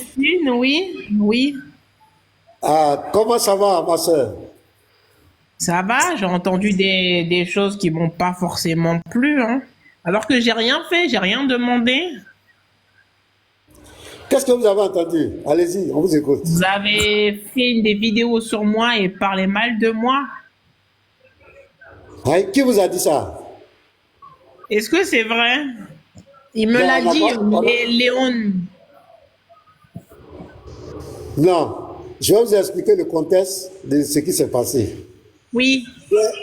Christine, oui, oui, Ah, comment ça va, ma soeur? ça va. J'ai entendu des choses qui m'ont pas forcément plu, hein. Alors que j'ai rien fait, j'ai rien demandé. Qu'est-ce que vous avez entendu? Allez-y, on vous écoute. Vous avez fait des vidéos sur moi et parlé mal de moi. Hein, qui vous a dit ça? Est-ce que c'est vrai? Il me Non, l'a dit, Léon. non, je vais vous expliquer le contexte de ce qui s'est passé. Oui,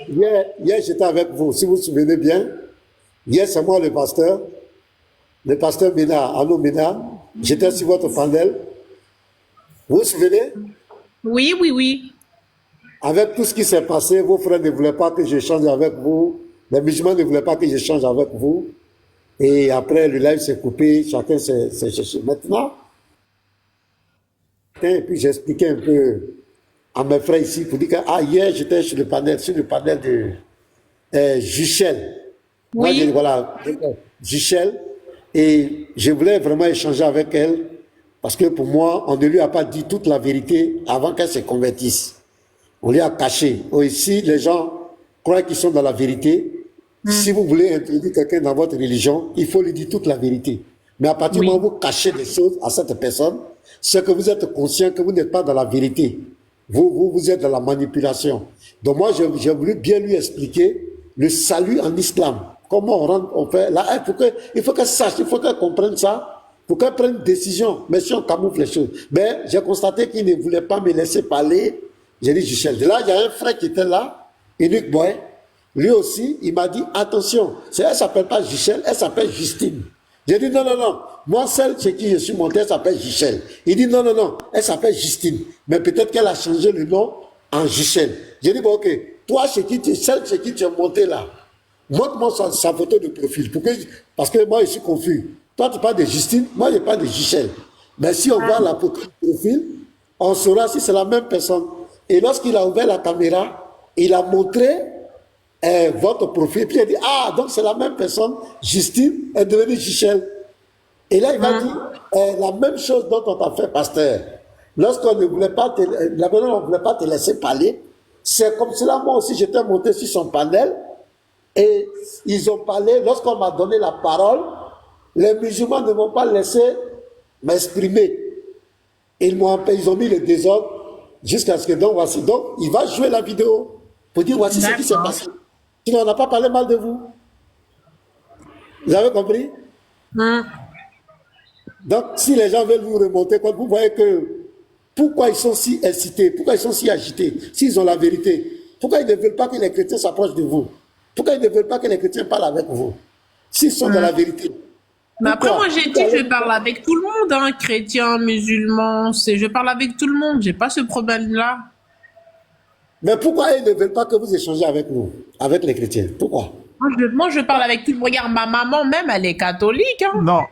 Hier, j'étais avec vous, si vous vous souvenez bien. Hier, c'est moi le pasteur Ménard, Arnaud Ménard. J'étais sur votre panel. Vous vous souvenez? oui, oui, oui. Avec tout ce qui s'est passé, vos frères ne voulaient pas que j'échange avec vous. Les musulmans ne voulaient pas que j'échange avec vous. Et après, le live s'est coupé, chacun s'est cherché. Maintenant, et puis j'expliquais un peu à mes frères ici pour dire que ah, hier j'étais sur le panel de Juchel. Moi j'ai dit Oui. voilà, Juchel, et je voulais vraiment échanger avec elle parce que pour moi, on ne lui a pas dit toute la vérité avant qu'elle se convertisse. On lui a caché. Ici, les gens croient qu'ils sont dans la vérité. Si Hmm. vous voulez introduire quelqu'un dans votre religion, il faut lui dire toute la vérité. Mais à partir du moment Oui. où vous cachez des choses à cette personne, c'est que vous êtes conscient que vous n'êtes pas dans la vérité. Vous êtes dans la manipulation. Donc moi, j'ai voulu bien lui expliquer le salut en islam. Comment on fait là, il faut qu'elle sache, il faut qu'elle comprenne ça, pour qu'elle prenne une décision. Mais si on camoufle les choses. Mais j'ai constaté qu'il ne voulait pas me laisser parler. J'ai dit, Michel. De là, il y a un frère qui était là, Unique Boy. Lui aussi, il m'a dit, attention, elle ne s'appelle pas Gichel, elle s'appelle Justine. J'ai dit, non, non, non, moi, celle chez qui je suis monté, elle s'appelle Gichel. Il dit, non, non, non, elle s'appelle Justine. Mais peut-être qu'elle a changé le nom en Gichel. J'ai dit, bon, ok, toi, celle chez qui tu es monté là, montre-moi sa photo de profil. Parce que moi, je suis confus. Toi, tu parles de Justine, moi, je parle de Gichel. Mais si on voit la photo de profil, on saura si c'est la même personne. Et lorsqu'il a ouvert la caméra, il a montré votre profil. Puis il a dit, ah, donc c'est la même personne. Justine est devenue Gichel. Et là, il m'a dit, Hmm. la même chose dont on t'a fait, pasteur. Lorsqu'on ne voulait pas te, la personne ne voulait pas te laisser parler, c'est comme cela, moi aussi, j'étais monté sur son panel. Et ils ont parlé, lorsqu'on m'a donné la parole, les musulmans ne m'ont pas laissé m'exprimer. Ils ont mis le désordre jusqu'à ce que, donc voici, donc il va jouer la vidéo pour dire voici ce qui s'est D'accord. passé. Sinon, on n'a pas parlé mal de vous. Vous avez compris? Hmm. Donc, si les gens veulent vous remonter, vous voyez que pourquoi ils sont si excités, pourquoi ils sont si agités, s'ils ont la vérité, pourquoi ils ne veulent pas que les chrétiens s'approchent de vous? Pourquoi ils ne veulent pas que les chrétiens parlent avec vous? S'ils sont dans la Hmm. vérité. Mais après, moi, Pourquoi? j'ai dit, je parle avec tout le monde, hein, chrétien, musulman, je parle avec tout le monde, j'ai pas ce problème-là. Mais pourquoi ils ne veulent pas que vous échangez avec nous, avec les chrétiens? Pourquoi? Moi, je parle avec tout le monde. Regarde, ma maman, même, elle est catholique, hein. Non,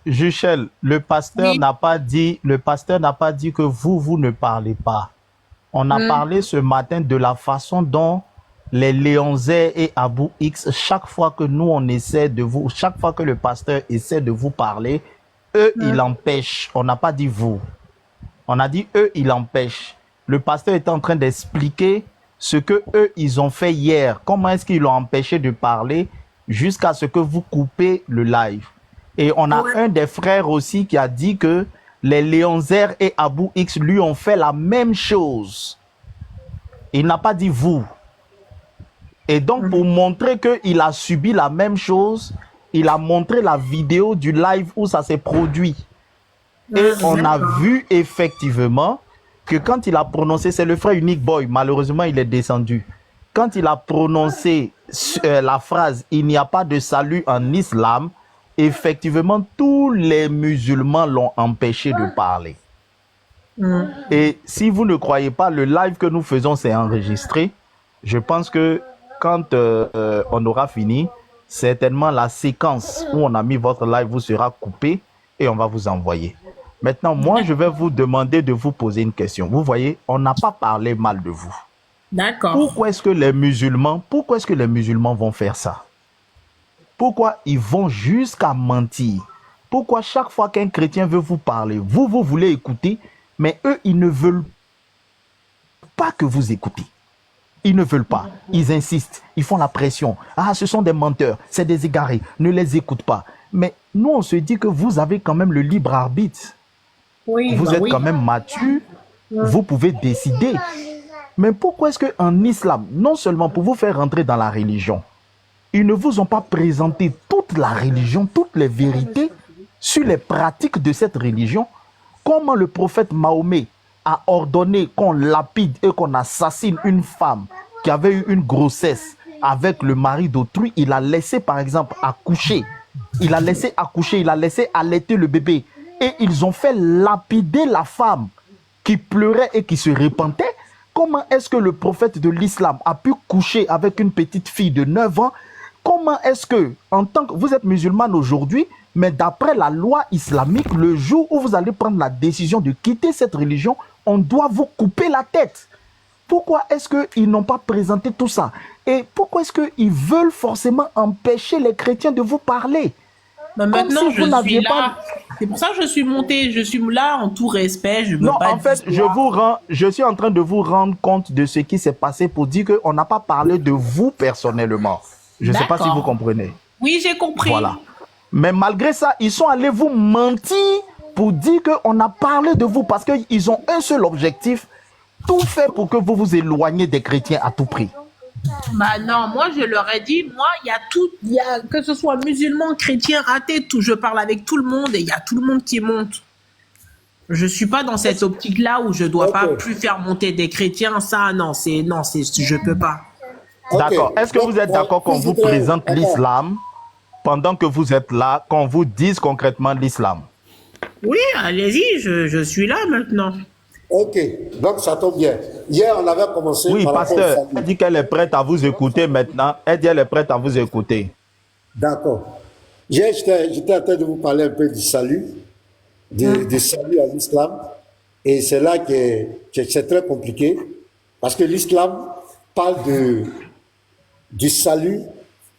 Juchel, Oui. le pasteur n'a pas dit que vous ne parlez pas. On a Hmm. parlé ce matin de la façon dont les Léonzais et Abou X, chaque fois que nous on essaie de vous, chaque fois que le pasteur essaie de vous parler, eux ils Hmm. empêchent. On n'a pas dit vous. On a dit eux ils empêchent. Le pasteur est en train d'expliquer ce que eux ils ont fait hier. Comment est-ce qu'ils l'ont empêché de parler jusqu'à ce que vous coupez le live. Et on a Ouais. un des frères aussi qui a dit que les Léonzers et Abou X lui ont fait la même chose. Il n'a pas dit vous. Et donc, pour montrer qu'il a subi la même chose, il a montré la vidéo du live où ça s'est produit. Et on a D'accord. vu effectivement que quand il a prononcé, c'est le frère Unique Boy, malheureusement il est descendu. Quand il a prononcé la phrase « Il n'y a pas de salut en islam », effectivement tous les musulmans l'ont empêché de parler. Hmm. Et si vous ne croyez pas, le live que nous faisons, c'est enregistré. Je pense que quand on aura fini, certainement la séquence où on a mis votre live vous sera coupée et on va vous envoyer. Maintenant, moi, je vais vous demander de vous poser une question. Vous voyez, on n'a pas parlé mal de vous. D'accord. Pourquoi est-ce que les musulmans vont faire ça? Pourquoi ils vont jusqu'à mentir? Pourquoi chaque fois qu'un chrétien veut vous parler, vous voulez écouter, mais eux, ils ne veulent pas que vous écoutez. Ils ne veulent pas. Ils insistent. Ils font la pression. Ah, ce sont des menteurs. C'est des égarés. Ne les écoute pas. Mais nous, on se dit que vous avez quand même le libre arbitre. Oui, Vous êtes oui. quand même mature. Vous pouvez décider. Mais pourquoi est-ce qu'en islam, non seulement pour vous faire rentrer dans la religion, ils ne vous ont pas présenté toute la religion, toutes les vérités sur les pratiques de cette religion? Comment le prophète Mahomet a ordonné qu'on lapide et qu'on assassine une femme qui avait eu une grossesse avec le mari d'autrui? Il a laissé, par exemple, accoucher. Il a laissé accoucher, il a laissé allaiter le bébé. Et ils ont fait lapider la femme qui pleurait et qui se repentait. Comment est-ce que le prophète de l'islam a pu coucher avec une petite fille de 9 ans? Comment est-ce que, en tant que vous êtes musulmane aujourd'hui, mais d'après la loi islamique, le jour où vous allez prendre la décision de quitter cette religion, on doit vous couper la tête? Pourquoi est-ce qu'ils n'ont pas présenté tout ça? Et pourquoi est-ce qu'ils veulent forcément empêcher les chrétiens de vous parler? Mais maintenant, si vous je n'aviez suis là. C'est pour ça que je suis montée. Je suis là en tout respect. Je veux Non, pas en fait, je suis en train de vous rendre compte de ce qui s'est passé pour dire qu'on n'a pas parlé de vous personnellement. Je ne sais pas si D'accord. vous comprenez. Oui, j'ai compris. Voilà. Mais malgré ça, ils sont allés vous mentir pour dire qu'on a parlé de vous parce qu'ils ont un seul objectif, tout fait pour que vous vous éloigniez des chrétiens à tout prix. Bah non, moi je leur ai dit, moi il y a tout, que ce soit musulman, chrétien, athée, tout, je parle avec tout le monde et il y a tout le monde qui monte. Je suis pas dans cette optique-là où je dois pas plus faire monter des chrétiens, ça non, je peux pas. Ok. D'accord. Est-ce que vous êtes d'accord qu'on vous présente l'islam pendant que vous êtes là, qu'on vous dise concrètement l'islam? Oui, allez-y, je suis là maintenant. Ok, donc ça tombe bien. Hier, on avait commencé Oui, par rapport au pasteur, salut. elle dit qu'elle est prête à vous écouter maintenant. Elle dit qu'elle est prête à vous écouter. D'accord. Hier, j'étais en train de vous parler un peu du salut, du salut à l'islam. Et c'est là que c'est très compliqué, parce que l'islam parle du salut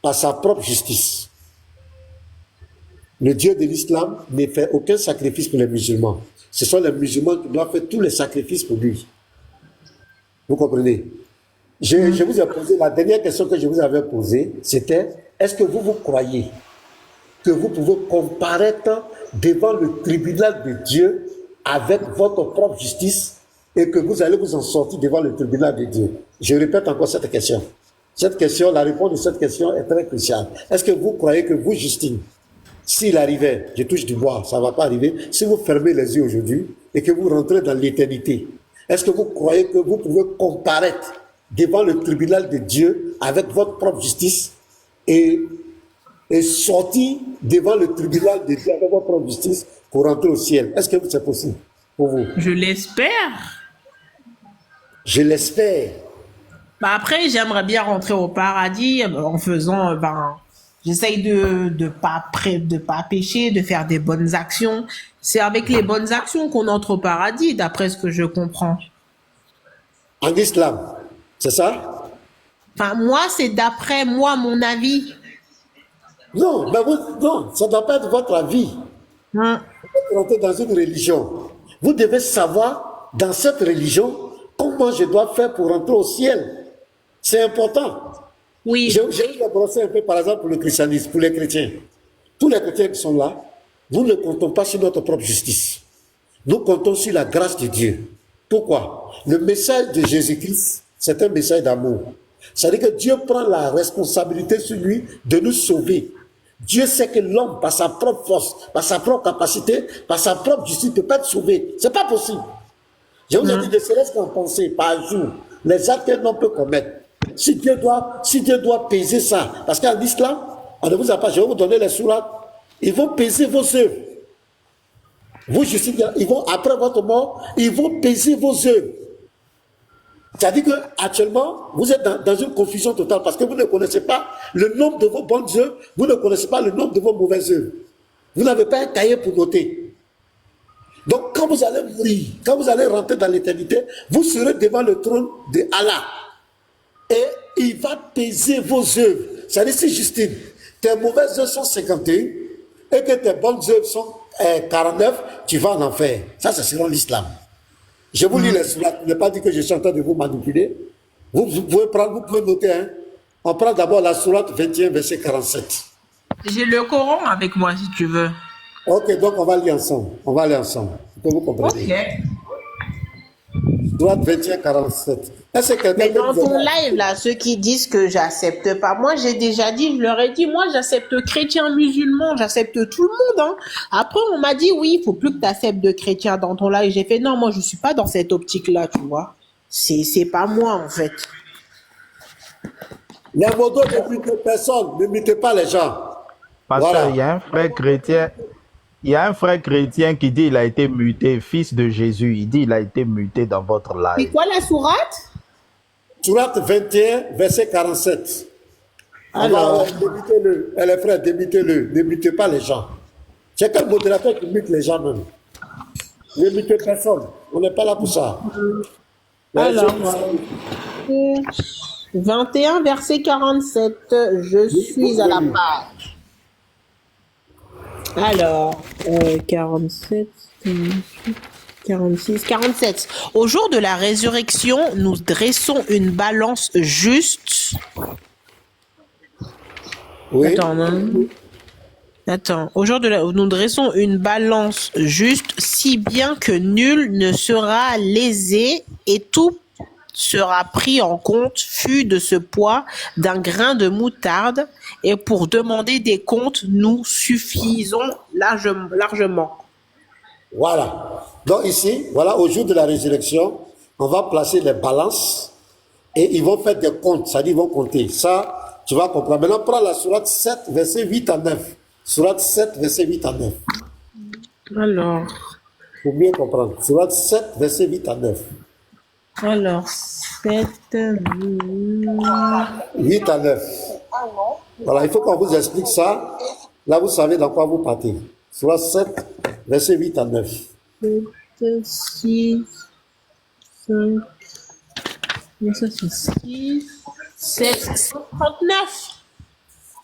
par sa propre justice. Le Dieu de l'islam ne fait aucun sacrifice pour les musulmans. Ce sont les musulmans qui doivent faire tous les sacrifices pour lui. Vous comprenez? Je vous ai posé, la dernière question que je vous avais posée, c'était, est-ce que vous croyez que vous pouvez comparaître devant le tribunal de Dieu avec votre propre justice et que vous allez vous en sortir devant le tribunal de Dieu? Je répète encore cette question. Cette question, la réponse de cette question est très cruciale. Est-ce que vous croyez que vous, Justine, s'il arrivait, je touche du bois, ça ne va pas arriver, si vous fermez les yeux aujourd'hui et que vous rentrez dans l'éternité, est-ce que vous croyez que vous pouvez comparaître devant le tribunal de Dieu avec votre propre justice et sortir devant le tribunal de Dieu avec votre propre justice pour rentrer au ciel? Est-ce que c'est possible pour vous? Je l'espère. Je l'espère. Bah après, j'aimerais bien rentrer au paradis en faisant, j'essaye de pas pécher, de faire des bonnes actions. C'est avec les bonnes actions qu'on entre au paradis, d'après ce que je comprends. En islam, c'est ça? Enfin, moi, c'est d'après moi, mon avis. Non, mais non, ça ne doit pas être votre avis. Hein. Vous rentrez dans une religion. Vous devez savoir, dans cette religion, comment je dois faire pour rentrer au ciel. C'est important. Oui. Je vais brosser un peu, par exemple, pour le christianisme, pour les chrétiens. Tous les chrétiens qui sont là, nous ne comptons pas sur notre propre justice. Nous comptons sur la grâce de Dieu. Pourquoi? Le message de Jésus-Christ, c'est un message d'amour. C'est-à-dire que Dieu prend la responsabilité sur lui de nous sauver. Dieu sait que l'homme, par sa propre force, par sa propre capacité, par sa propre justice, ne peut pas être sauvé. C'est pas possible. Je vous ai dit, ne serait-ce qu'en penser par jour, les actes qu'un homme peut commettre. Si Dieu doit peser ça, parce qu'en islam, on ne vous a pas, je vais vous donner les sourates, ils vont peser vos œuvres. Vous, ils vont, après votre mort, ils vont peser vos œuvres. C'est-à-dire qu'actuellement, vous êtes dans une confusion totale parce que vous ne connaissez pas le nombre de vos bonnes œuvres, vous ne connaissez pas le nombre de vos mauvaises œuvres. Vous n'avez pas un cahier pour noter. Donc, quand vous allez mourir, quand vous allez rentrer dans l'éternité, vous serez devant le trône de Allah. Et il va peser vos œuvres. C'est-à-dire, si Justine, tes mauvaises œuvres sont 51, et que tes bonnes œuvres sont 49, tu vas en enfer. Ça, c'est selon l'islam. Je vous lis les sourates. Je n'ai pas dit que je suis en train de vous manipuler. Vous pouvez prendre, vous pouvez noter. Hein. On prend d'abord la sourate 21, verset 47. J'ai le Coran avec moi si tu veux. Ok, donc on va lire ensemble. On va aller ensemble. Pour que vous Ok. compreniez. Sourate 21, 47. Est-ce que quelqu'un Mais dans peut ton dire- live là, ceux qui disent que j'accepte pas, moi j'ai déjà dit, je leur ai dit, moi j'accepte chrétien, musulman, j'accepte tout le monde. Hein. Après on m'a dit oui, il faut plus que tu acceptes de chrétien dans ton live. J'ai fait non, moi je suis pas dans cette optique là, tu vois. C'est pas moi en fait. Les modos n'imitez personne, n'imitez pas les gens. Pasteur, Voilà. il y a un frère chrétien. Il y a un frère chrétien qui dit il a été muté, fils de Jésus. Il dit il a été muté dans votre C'est live. quoi la sourate? Sourate 21, verset 47. Alors, Démitez-le. Les frères, démitez-le. N'imitez pas les gens. C'est quel modérateur qui imite les gens même? N'imitez personne. On n'est pas là pour ça. alors 21 verset 47, je suis à la page. Alors, 47, 46, 47. Au jour de la résurrection, nous dressons une balance juste. Oui. Attends, non. Attends. Au jour de la, nous dressons une balance juste, si bien que nul ne sera lésé et tout sera pris en compte, fût de ce poids d'un grain de moutarde, et pour demander des comptes, nous suffisons largement. Voilà. Donc ici, voilà, au jour de la résurrection, on va placer les balances et ils vont faire des comptes, c'est-à-dire ils vont compter. Ça, tu vas comprendre. Maintenant, prends la sourate 7, verset 8 à 9. Sourate 7, verset 8 à 9. Alors, Pour mieux comprendre. Sourate 7, verset 8 à 9. 7, 8 à 9. Voilà, il faut qu'on vous explique ça. Là, vous savez dans quoi vous partez. Sourate 7, verset 8 à 9. 6, 5, non, ça c'est 6, 7, 39.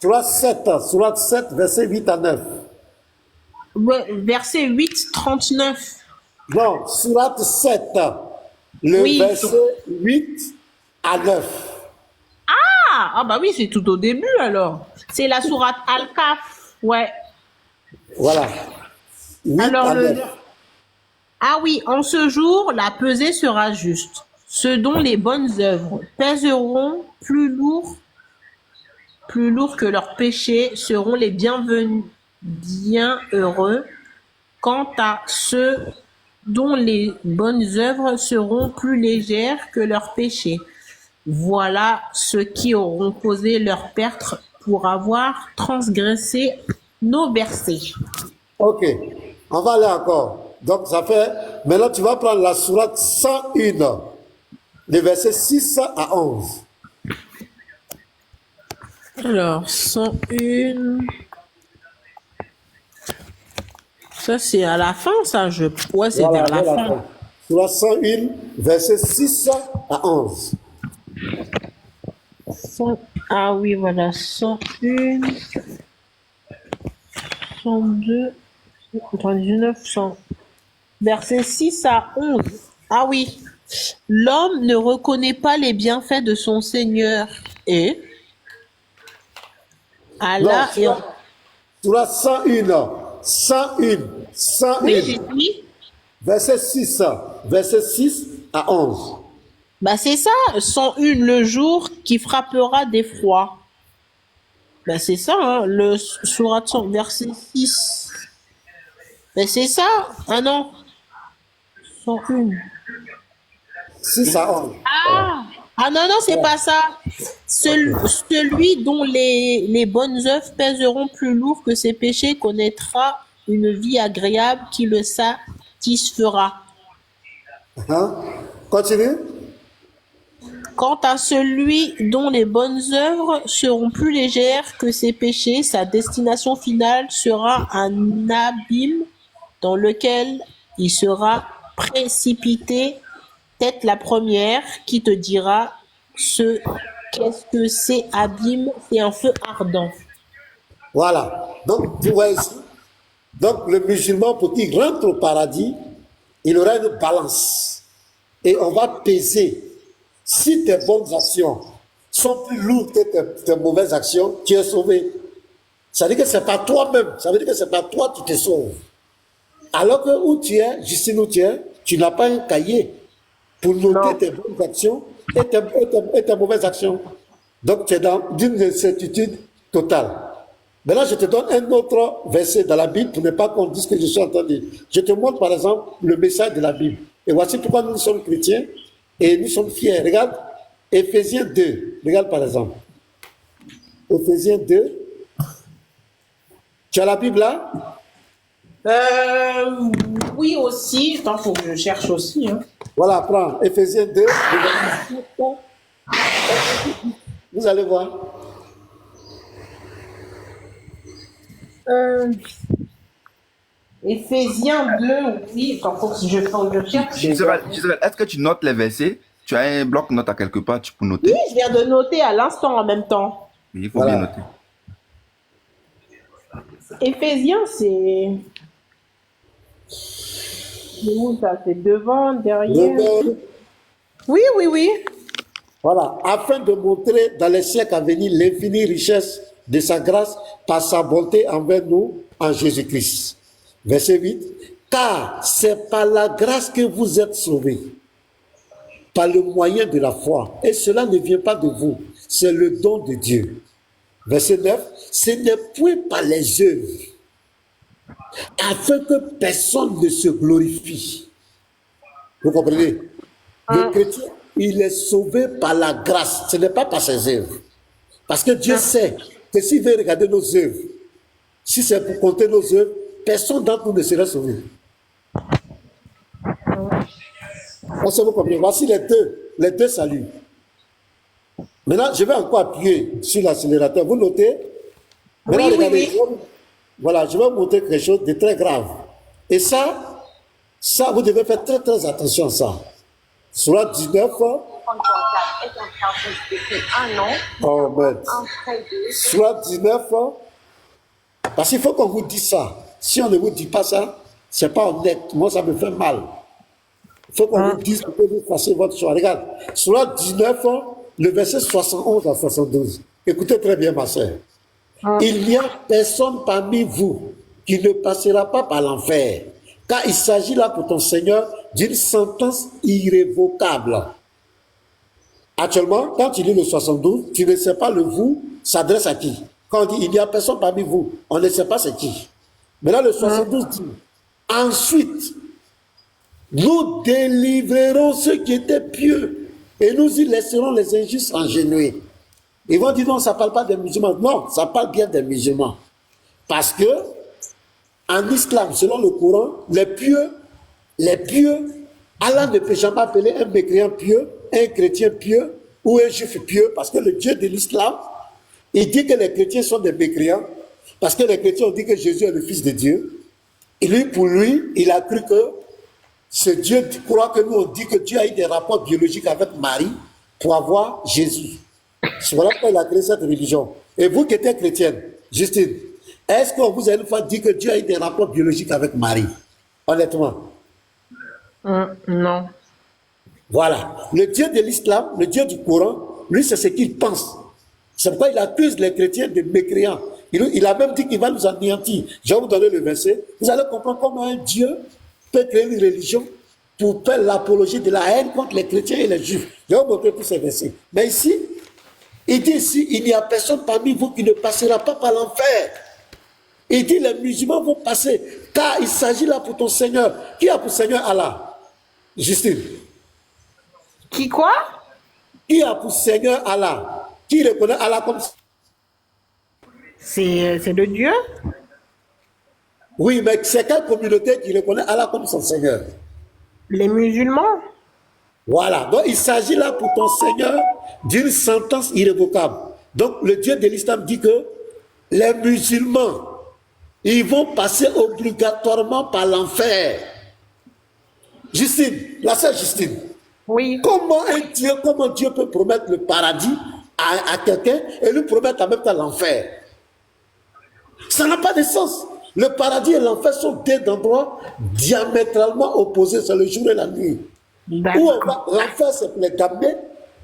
Sourate 7, verset 8 à 9. Ouais, verset 8, 39. Non, sourate 7, le Oui. verset 8 à 9. Ah bah oui, c'est tout au début alors. C'est la sourate Al-Kaf. Ouais. Voilà. 8 Alors à le. 9. Ah oui, en ce jour, la pesée sera juste. Ceux dont les bonnes œuvres pèseront plus lourd que leurs péchés seront les bienvenus, bien heureux. Quant à ceux dont les bonnes œuvres seront plus légères que leurs péchés, voilà ceux qui auront causé leur perte pour avoir transgressé nos versets. Ok. On va aller encore. Donc, ça fait. Maintenant, tu vas prendre la sourate 101, les versets 6 à 11. Alors, 101. Ça, c'est à la fin, ça. Ouais, c'est Voilà, vers la vers fin. Sourate 101, versets 6 à 11. Ah oui, voilà. 101, 102, 99, 100. Versets 6 à 11. Ah oui. L'homme ne reconnaît pas les bienfaits de son Seigneur et Allah Non, est... Sourate 101, 101, 101, Oui, j'ai dit. verset 6 à 11. Bah c'est ça, 101 le jour qui frappera d'effroi. Bah c'est ça, hein, le sourate 100, verset 6. Bah c'est ça, ah non, 101. 6 à 11. Ah non, non, c'est pas ça. Celui dont les bonnes œuvres pèseront plus lourd que ses péchés connaîtra une vie agréable qui le satisfera. Hein? Continue. Quant à celui dont les bonnes œuvres seront plus légères que ses péchés, sa destination finale sera un abîme dans lequel il sera précipité. Tête la première qui te dira qu'est-ce que c'est abîme, c'est un feu ardent. Voilà. Donc, tu vois ici, Donc, le musulman, pour qu'il rentre au paradis, il aura une balance. Et on va peser. Si tes bonnes actions sont plus lourdes que tes mauvaises actions, tu es sauvé. Ça veut dire que ce n'est pas toi-même. Ça veut dire que ce n'est pas toi qui te sauves. Alors que où tu es, Justine, où tu n'as pas un cahier pour noter tes bonnes actions et tes mauvaises actions. Donc, tu es dans une incertitude totale. Maintenant, je te donne un autre verset dans la Bible pour ne pas qu'on dise que je suis en train de dire. Je te montre, par exemple, le message de la Bible. Et voici pourquoi nous sommes chrétiens et nous sommes fiers. Regarde, Éphésiens 2. Regarde, par exemple. Éphésiens 2. Tu as la Bible là? Oui, aussi. Attends, faut que je cherche aussi. Hein. Voilà, prends. Éphésiens 2. Vous allez voir. Éphésiens 2, oui. Attends, faut que je cherche. Gisèle, est-ce que tu notes les versets? Tu as un bloc-notes à quelque part, tu peux noter. Oui, je viens de noter à l'instant en même temps. Oui, il faut bien noter. Éphésiens, c'est où ça? C'est devant, derrière. Oui, oui, oui. Voilà, afin de montrer dans les siècles à venir l'infinie richesse de sa grâce par sa bonté envers nous en Jésus-Christ. Verset 8. Car c'est par la grâce que vous êtes sauvés, par le moyen de la foi. Et cela ne vient pas de vous, c'est le don de Dieu. Verset 9. Ce n'est point par les œuvres, afin que personne ne se glorifie. Vous comprenez? Le chrétien, il est sauvé par la grâce. Ce n'est pas par ses œuvres. Parce que Dieu sait que s'il veut regarder nos œuvres, si c'est pour compter nos œuvres, personne d'entre nous ne sera sauvé. Vous comprenez? Voici les deux saluts. Maintenant, je vais encore appuyer sur l'accélérateur. Vous notez? Maintenant, regardez. Oui. Voilà, je vais vous montrer quelque chose de très grave. Et ça, vous devez faire très, très attention à ça. Surat 19. Oh, merde. Surat 19. Parce qu'il faut qu'on vous dise ça. Si on ne vous dit pas ça, c'est pas honnête. Moi, ça me fait mal. Il faut qu'on vous dise que vous fassiez votre choix. Regarde, Surat 19, le verset 71 à 72. Écoutez très bien, ma soeur. Il n'y a personne parmi vous qui ne passera pas par l'enfer, car il s'agit là pour ton Seigneur d'une sentence irrévocable. Actuellement, quand tu lis le 72, tu ne sais pas le vous s'adresse à qui. Quand on dit il n'y a personne parmi vous, on ne sait pas c'est qui. Maintenant, le 72 dit ensuite, nous délivrerons ceux qui étaient pieux et nous y laisserons les injustes engenoués. Ils vont dire non, ça ne parle pas des musulmans. Non, ça parle bien des musulmans. Parce que, en islam, selon le Coran, les pieux, Allah ne peut jamais appeler un mécréant pieux, un chrétien pieux ou un juif pieux, parce que le Dieu de l'islam, il dit que les chrétiens sont des mécréants, parce que les chrétiens ont dit que Jésus est le Fils de Dieu. Et lui, pour lui, il a cru que ce Dieu croit que nous, on dit que Dieu a eu des rapports biologiques avec Marie pour avoir Jésus. Voilà pourquoi il a créé cette religion. Et vous qui êtes chrétienne, Justine, est-ce qu'on vous a une fois dit que Dieu a eu des rapports biologiques avec Marie? Honnêtement. Non. Voilà. Le Dieu de l'islam, le Dieu du Coran, lui, c'est ce qu'il pense. C'est pourquoi il accuse les chrétiens de mécréants. Il a même dit qu'il va nous anéantir. Je vais vous donner le verset. Vous allez comprendre comment un Dieu peut créer une religion pour faire l'apologie de la haine contre les chrétiens et les juifs. Je vais vous montrer tous ces versets. Mais ici, il dit ici, il n'y a personne parmi vous qui ne passera pas par l'enfer. Il dit, les musulmans vont passer, car il s'agit là pour ton Seigneur. Qui a pour Seigneur Allah? Justine. Qui quoi? Qui a pour Seigneur Allah? Qui reconnaît Allah comme... C'est le Dieu? Oui, mais c'est quelle communauté qui reconnaît Allah comme son Seigneur? Les musulmans? Voilà, donc il s'agit là pour ton Seigneur d'une sentence irrévocable. Donc le Dieu de l'islam dit que les musulmans, ils vont passer obligatoirement par l'enfer. Justine, la sœur Justine. Oui. Comment Dieu peut promettre le paradis à quelqu'un et lui promettre en même temps l'enfer? Ça n'a pas de sens. Le paradis et l'enfer sont deux endroits diamétralement opposés, c'est le jour et la nuit. Où l'enfer, c'est pour les damnés,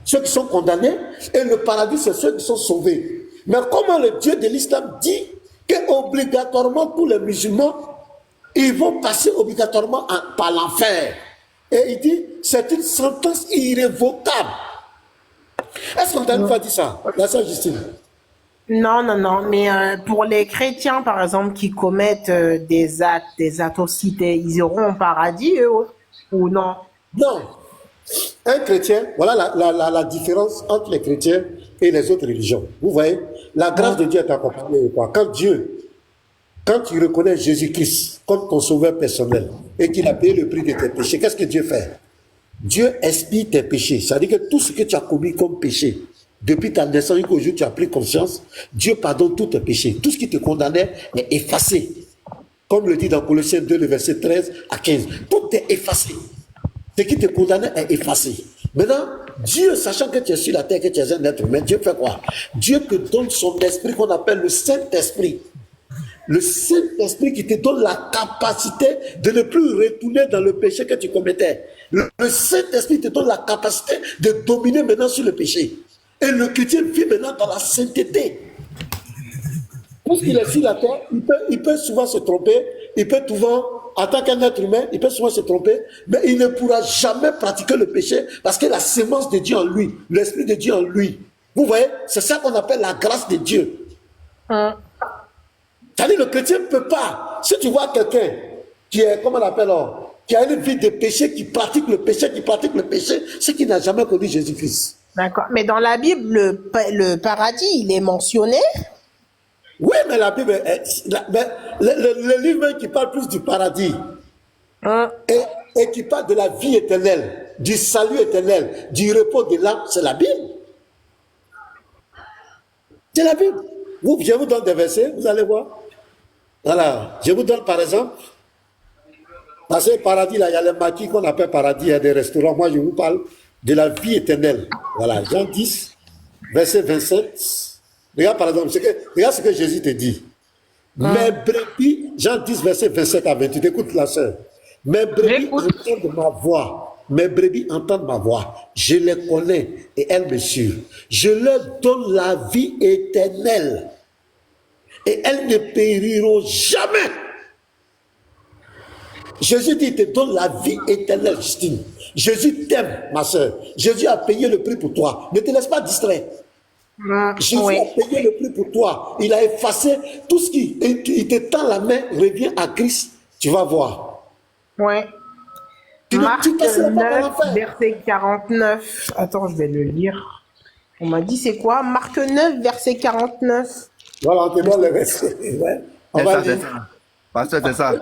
ceux qui sont condamnés, et le paradis, c'est ceux qui sont sauvés. Mais comment le Dieu de l'islam dit qu'obligatoirement tous les musulmans, ils vont passer obligatoirement par l'enfer. Et il dit, c'est une sentence irrévocable. Est-ce qu'on t'a une fois dit ça, la sœur Justine? Non, non, non, mais pour les chrétiens, par exemple, qui commettent des actes, des atrocités, ils iront au paradis, eux, ou non? Non. Un chrétien, voilà la différence entre les chrétiens et les autres religions. Vous voyez, la grâce de Dieu est accompagnée de quoi? Quand tu reconnais Jésus-Christ comme ton sauveur personnel et qu'il a payé le prix de tes péchés, qu'est-ce que Dieu fait? Dieu expie tes péchés. C'est-à-dire que tout ce que tu as commis comme péché, depuis ta naissance jusqu'au jour où tu as pris conscience, Dieu pardonne tous tes péchés. Tout ce qui te condamnait est effacé. Comme le dit dans Colossiens 2, le verset 13 à 15. Tout est effacé. Ce qui te condamnait est effacé. Maintenant, Dieu, sachant que tu es sur la terre, que tu es un être humain, Dieu fait quoi? Dieu te donne son esprit qu'on appelle le Saint-Esprit. Le Saint-Esprit qui te donne la capacité de ne plus retourner dans le péché que tu commettais. Le Saint-Esprit te donne la capacité de dominer maintenant sur le péché. Et le chrétien vit maintenant dans la sainteté. Puisqu'il est sur la terre, il peut souvent se tromper, il peut souvent, en tant qu'un être humain, il peut souvent se tromper, mais il ne pourra jamais pratiquer le péché parce que la sémence de Dieu en lui, l'Esprit de Dieu en lui. Vous voyez, c'est ça qu'on appelle la grâce de Dieu. C'est-à-dire le chrétien ne peut pas. Si tu vois quelqu'un qui est, comment on appelle, qui a une vie de péché, qui pratique le péché, c'est qu'il n'a jamais connu Jésus-Christ. D'accord. Mais dans la Bible, le paradis, il est mentionné? Oui, mais la Bible, le livre même qui parle plus du paradis et qui parle de la vie éternelle, du salut éternel, du repos de l'âme, c'est la Bible. C'est la Bible. Je vous donne des versets, vous allez voir. Voilà, je vous donne par exemple, dans ce paradis là, il y a les maquis qu'on appelle paradis, il y a des restaurants. Moi, je vous parle de la vie éternelle. Voilà, Jean 10, verset 27. Regarde par exemple, regarde ce que Jésus te dit. Mes brebis, Jean 10, verset 27 à 28, écoute la sœur. Mes brebis entendent ma voix. Mes brebis entendent ma voix. Je les connais et elles me suivent. Je leur donne la vie éternelle. Et elles ne périront jamais. Jésus dit, il te donne la vie éternelle, Justine. Jésus t'aime, ma soeur. Jésus a payé le prix pour toi. Ne te laisse pas distraire. Jésus a payé le prix pour toi. Il a effacé tout ce qui... Il te tend la main, reviens à Christ. Tu vas voir. Oui. Marc 9, verset 49. Attends, je vais le lire. On m'a dit c'est quoi? Marc 9, verset 49. Voilà, on te donne le verset. Ouais. On va lire. Pasteur, c'est ça.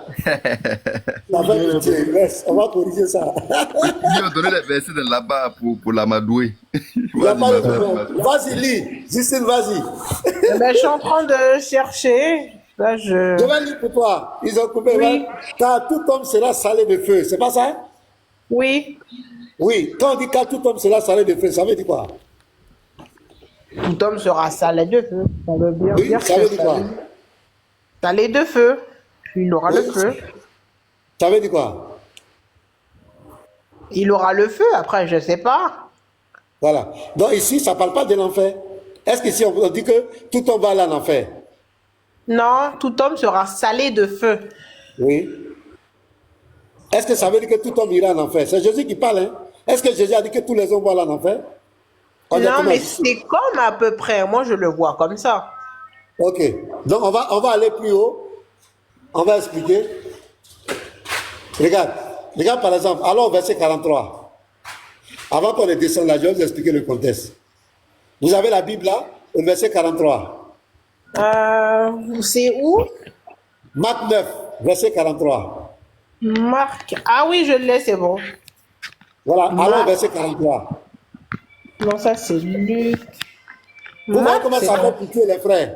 On va corriger ça. Il va donner les versets de là-bas pour l'amadouer. Vas-y, lis. Justine, vas-y. Ben, je suis en train de chercher. Là, Je vais lire pour toi. Ils ont coupé. Oui. Car tout homme sera salé de feu. C'est pas ça? Oui. Oui. Quand on dit car tout homme sera salé de feu, ça veut dire quoi? Tout homme sera salé de feu. Ça veut bien Oui, dire ça veut dire quoi? Salé de feu. Il aura le feu. Ça veut dire quoi? Il aura le feu, après, je sais pas. Voilà. Donc ici, ça ne parle pas de l'enfer. Est-ce qu'ici, on dit que tout homme va aller en enfer? Non, tout homme sera salé de feu. Oui. Est-ce que ça veut dire que tout homme ira en enfer? C'est Jésus qui parle, hein? Est-ce que Jésus a dit que tous les hommes vont aller en enfer? Non, mais c'est comme à peu près. Moi, je le vois comme ça. Ok. Donc, on va aller plus haut. On va expliquer. Regarde par exemple, allons au verset 43. Avant qu'on ne descende là, je vais vous expliquer le contexte. Vous avez la Bible là, au verset 43. C'est où? Marc 9, verset 43. Marc. Ah oui, je l'ai, c'est bon. Voilà, allons au verset 43. Non, ça c'est Luc. Vous voyez comment ça va piquer les frères?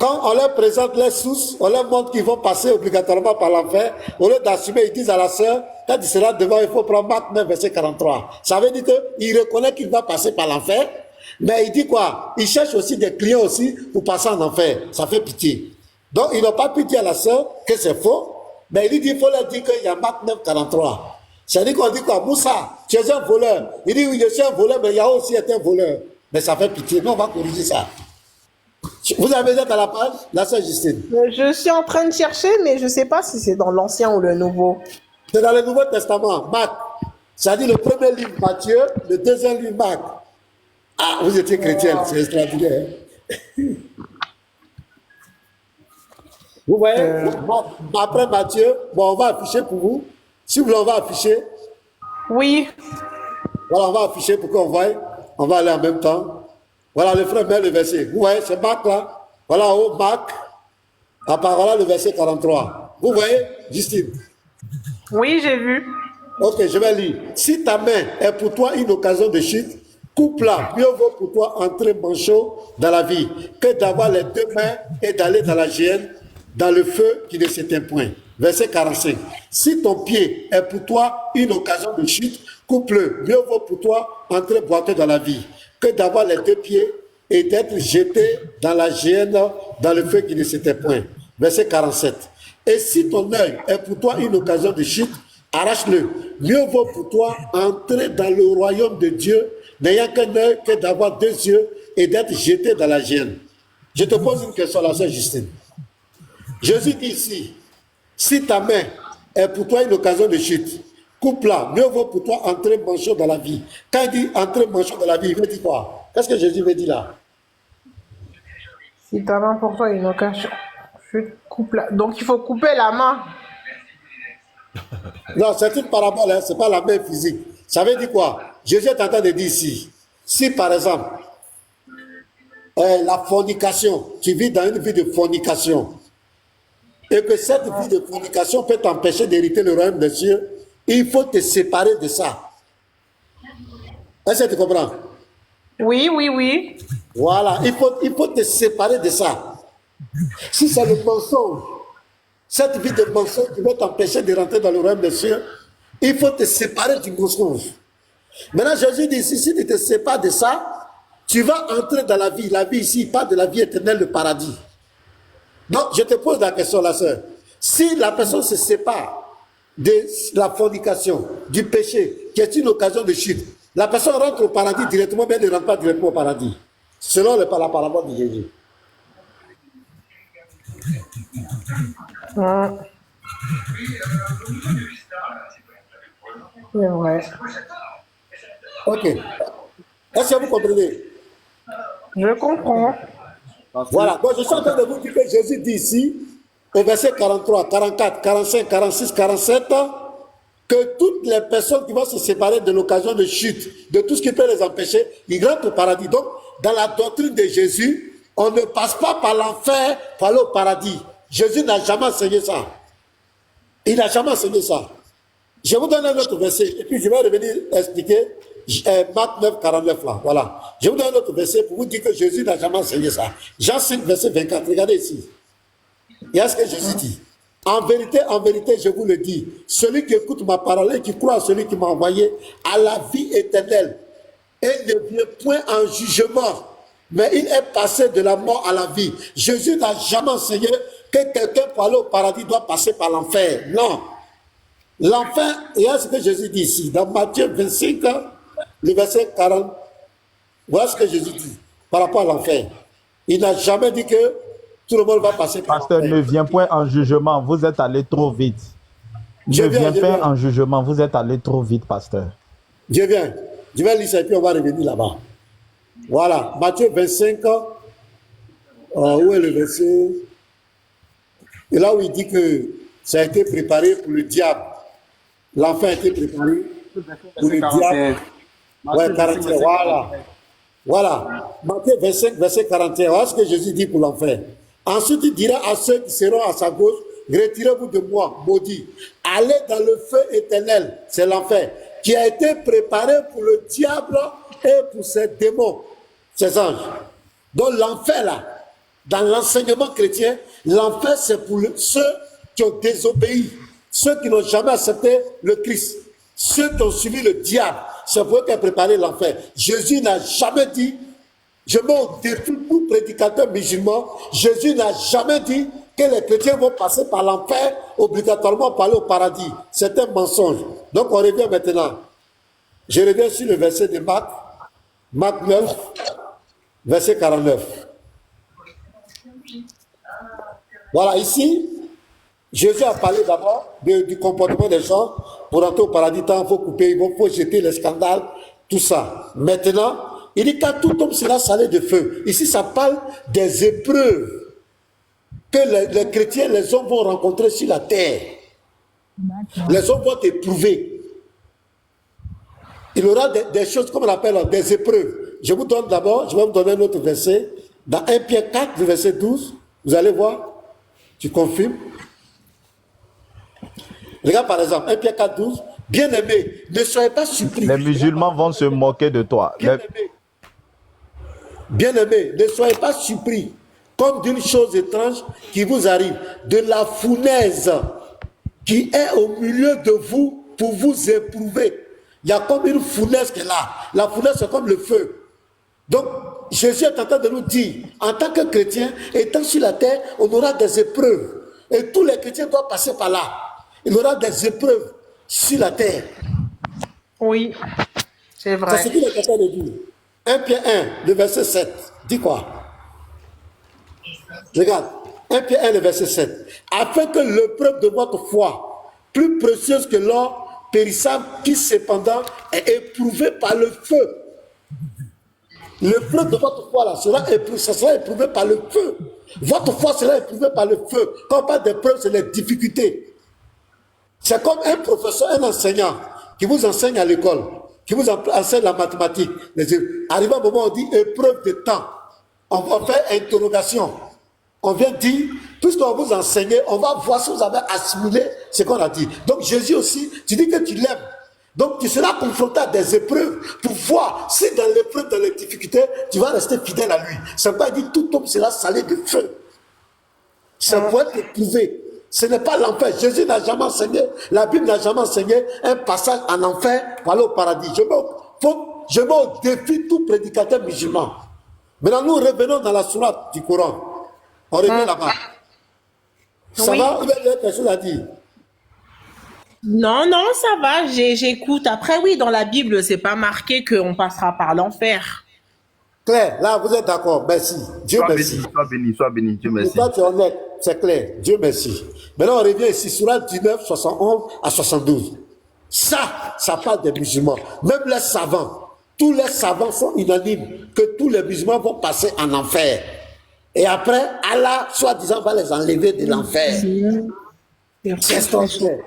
Quand on leur présente les sources, on leur montre qu'ils vont passer obligatoirement par l'enfer. Au lieu d'assumer, ils disent à la sœur, quand il sera devant, il faut prendre Marc 9, verset 43. Ça veut dire qu'il reconnaît qu'il va passer par l'enfer, mais il dit quoi? Il cherche aussi des clients aussi pour passer en enfer. Ça fait pitié. Donc, ils n'ont pas pu dire à la sœur que c'est faux, mais il faut leur dire qu'il y a Marc 9, 43. C'est-à-dire qu'on dit quoi? Moussa, tu es un voleur. Il dit, oui, je suis un voleur, mais Yahoo aussi est un voleur. Mais ça fait pitié. Nous, on va corriger ça. Vous avez été à la page, la sœur Justine? Je suis en train de chercher, mais je ne sais pas si c'est dans l'Ancien ou le Nouveau. C'est dans le Nouveau Testament, Marc. C'est-à-dire le premier livre Matthieu, le deuxième livre Marc. Ah, vous étiez chrétienne, c'est extraordinaire. Vous voyez, après Matthieu, bon, on va afficher pour vous. Si vous voulez, on va afficher. Oui. Voilà, on va afficher pour qu'on voie. On va aller en même temps. Voilà, le frère met le verset. Vous voyez, c'est Marc là. Voilà, en haut, Marc. À part voilà le verset 43. Vous voyez, Justine? Oui, j'ai vu. Ok, je vais lire. Si ta main est pour toi une occasion de chute, coupe-la. Mieux vaut pour toi entrer manchot dans la vie que d'avoir les deux mains et d'aller dans la géhenne, dans le feu qui ne s'éteint point. Verset 45. Si ton pied est pour toi une occasion de chute, coupe-le. Mieux vaut pour toi entrer boiteux dans la vie que d'avoir les deux pieds et d'être jeté dans la géhenne, dans le feu qui ne s'éteint point. Verset 47. Et si ton œil est pour toi une occasion de chute, arrache-le. Mieux vaut pour toi entrer dans le royaume de Dieu, n'ayant qu'un œil que d'avoir deux yeux et d'être jeté dans la géhenne. Je te pose une question, la sœur Justine. Jésus dit ici, si ta main est pour toi une occasion de chute, coupe-la. Mieux vaut pour toi entrer manchot dans la vie. Quand il dit entrer manchot dans la vie, il veut dire quoi? Qu'est-ce que Jésus veut dire là? Si ta main pour toi une occasion, je coupe la... Donc il faut couper la main. Non, c'est une parabole, hein, ce n'est pas la main physique. Ça veut dire quoi? Jésus est en train de dire ici, si par exemple, la fornication, tu vis dans une vie de fornication, et que cette vie de fornication peut t'empêcher d'hériter le royaume des cieux, il faut te séparer de ça. Est-ce que tu comprends? Oui, oui, oui. Voilà, il faut te séparer de ça. Si c'est le mensonge, cette vie de mensonge qui va t'empêcher de rentrer dans le royaume des cieux, il faut te séparer du mensonge. Maintenant, Jésus dit, si tu te sépares de ça, tu vas entrer dans la vie. La vie ici, pas de la vie éternelle, le paradis. Donc, je te pose la question, la sœur. Si la personne se sépare de la fornication, du péché, qui est une occasion de chute, la personne rentre au paradis directement, mais elle ne rentre pas directement au paradis. Selon la parabole de Jésus. C'est vrai. Ok. Est-ce que vous comprenez? Je comprends. Voilà. Donc, je suis en train de vous dire que Jésus dit ici, au verset 43, 44, 45, 46, 47, que toutes les personnes qui vont se séparer de l'occasion de chute, de tout ce qui peut les empêcher, ils rentrent au paradis. Donc, dans la doctrine de Jésus, on ne passe pas par l'enfer pour aller au paradis. Jésus n'a jamais enseigné ça. Il n'a jamais enseigné ça. Je vous donne un autre verset, et puis je vais revenir expliquer Marc 9, 49 là. Voilà. Je vous donne un autre verset pour vous dire que Jésus n'a jamais enseigné ça. Jean 5, verset 24. Regardez ici. Il y a ce que Jésus dit. En vérité, je vous le dis, celui qui écoute ma parole et qui croit à celui qui m'a envoyé a la vie éternelle et ne vient point en jugement, mais il est passé de la mort à la vie. Jésus n'a jamais enseigné que quelqu'un pour aller au paradis doit passer par l'enfer. Non. L'enfer, il y a ce que Jésus dit ici, dans Matthieu 25, le verset 40. Voilà ce que Jésus dit par rapport à l'enfer. Il n'a jamais dit que tout le monde va passer par Pasteur, l'enfer. ne viens point en jugement, vous êtes allé trop vite. Ne viens pas en jugement, vous êtes allé trop vite, pasteur. Je viens. Je vais lire ça et puis on va revenir là-bas. Voilà, Matthieu 25, où est le verset? Et là où il dit que ça a été préparé pour le diable. L'enfer a été préparé pour le diable. Ouais, 41, voilà. Voilà, Matthieu 25, verset 41. Voilà ce que Jésus dit pour l'enfer. Ensuite, il dira à ceux qui seront à sa gauche, retirez-vous de moi, maudits. Allez dans le feu éternel, c'est l'enfer, qui a été préparé pour le diable et pour ses démons, ses anges. Donc l'enfer là, dans l'enseignement chrétien, l'enfer c'est pour ceux qui ont désobéi, ceux qui n'ont jamais accepté le Christ, ceux qui ont suivi le diable. C'est pour eux qu'il a préparé l'enfer. Jésus n'a jamais dit, je mets au défi tout prédicateur musulman, Jésus n'a jamais dit que les chrétiens vont passer par l'enfer obligatoirement pour aller au paradis. C'est un mensonge. Donc on revient maintenant. Je reviens sur le verset de Marc, Marc 9, verset 49. Voilà, ici, Jésus a parlé d'abord du comportement des gens. Pour entrer au paradis, il faut couper, il faut jeter les scandales, tout ça. Maintenant, il dit quand tout homme sera salé de feu. Ici, ça parle des épreuves que les chrétiens, les hommes vont rencontrer sur la terre. Les hommes vont éprouver. Il y aura des choses, comme on appelle, des épreuves. Je vous donne d'abord, je vais vous donner un autre verset. Dans 1 Pierre 4, verset 12, vous allez voir, tu confirmes. Regarde par exemple, 1 Pierre 4, 12. Bien-aimés, ne soyez pas surpris. Les musulmans vont se moquer de toi. Bien-aimés, ne soyez pas surpris comme d'une chose étrange qui vous arrive, de la fournaise qui est au milieu de vous pour vous éprouver. Il y a comme une fournaise qui est là. La fournaise, c'est comme le feu. Donc, Jésus est en train de nous dire, en tant que chrétien, étant sur la terre, on aura des épreuves. Et tous les chrétiens doivent passer par là. Il y aura des épreuves sur la terre. Oui, c'est vrai. C'est ce qu'il est en train de dire. 1 Pierre 1, le verset 7. Dis quoi? Regarde. 1 Pierre 1, le verset 7. Afin que l'épreuve de votre foi, plus précieuse que l'or périssable, qui cependant est éprouvée par le feu. L'épreuve de votre foi là, sera éprouvée par le feu. Votre foi sera éprouvée par le feu. Quand on parle d'épreuve, c'est les difficultés. C'est comme un professeur, un enseignant qui vous enseigne à l'école, qui vous enseigne la mathématique. Arrive un moment où on dit épreuve de temps. On va faire interrogation. On vient dire, puisqu'on vous enseigne, on va voir si vous avez assimilé ce qu'on a dit. Donc Jésus aussi, tu dis que tu l'aimes. Donc tu seras confronté à des épreuves pour voir si dans l'épreuve, dans les difficultés, tu vas rester fidèle à lui. C'est pas dit tout homme sera salé de feu. C'est pour être éprouvé. Ce n'est pas l'enfer. Jésus n'a jamais enseigné, la Bible n'a jamais enseigné un passage en enfer pour aller au paradis. Je mets au défi tout prédicateur musulman. Maintenant, nous revenons dans la sourate du Coran. On revient là-bas. Ça va? Vous avez quelque chose à dire? Non, non, ça va, j'écoute. Après, oui, dans la Bible, c'est pas marqué qu'on passera par l'enfer. Claire, là, vous êtes d'accord. Merci. Dieu merci. Sois béni, Dieu merci. Toi, tu es honnête. C'est clair. Dieu merci. Maintenant, on revient ici, sourate 19, 71 à 72. Ça parle des musulmans. Même les savants, tous les savants sont unanimes que tous les musulmans vont passer en enfer. Et après, Allah, soi-disant, va les enlever de l'enfer. C'est extraordinaire.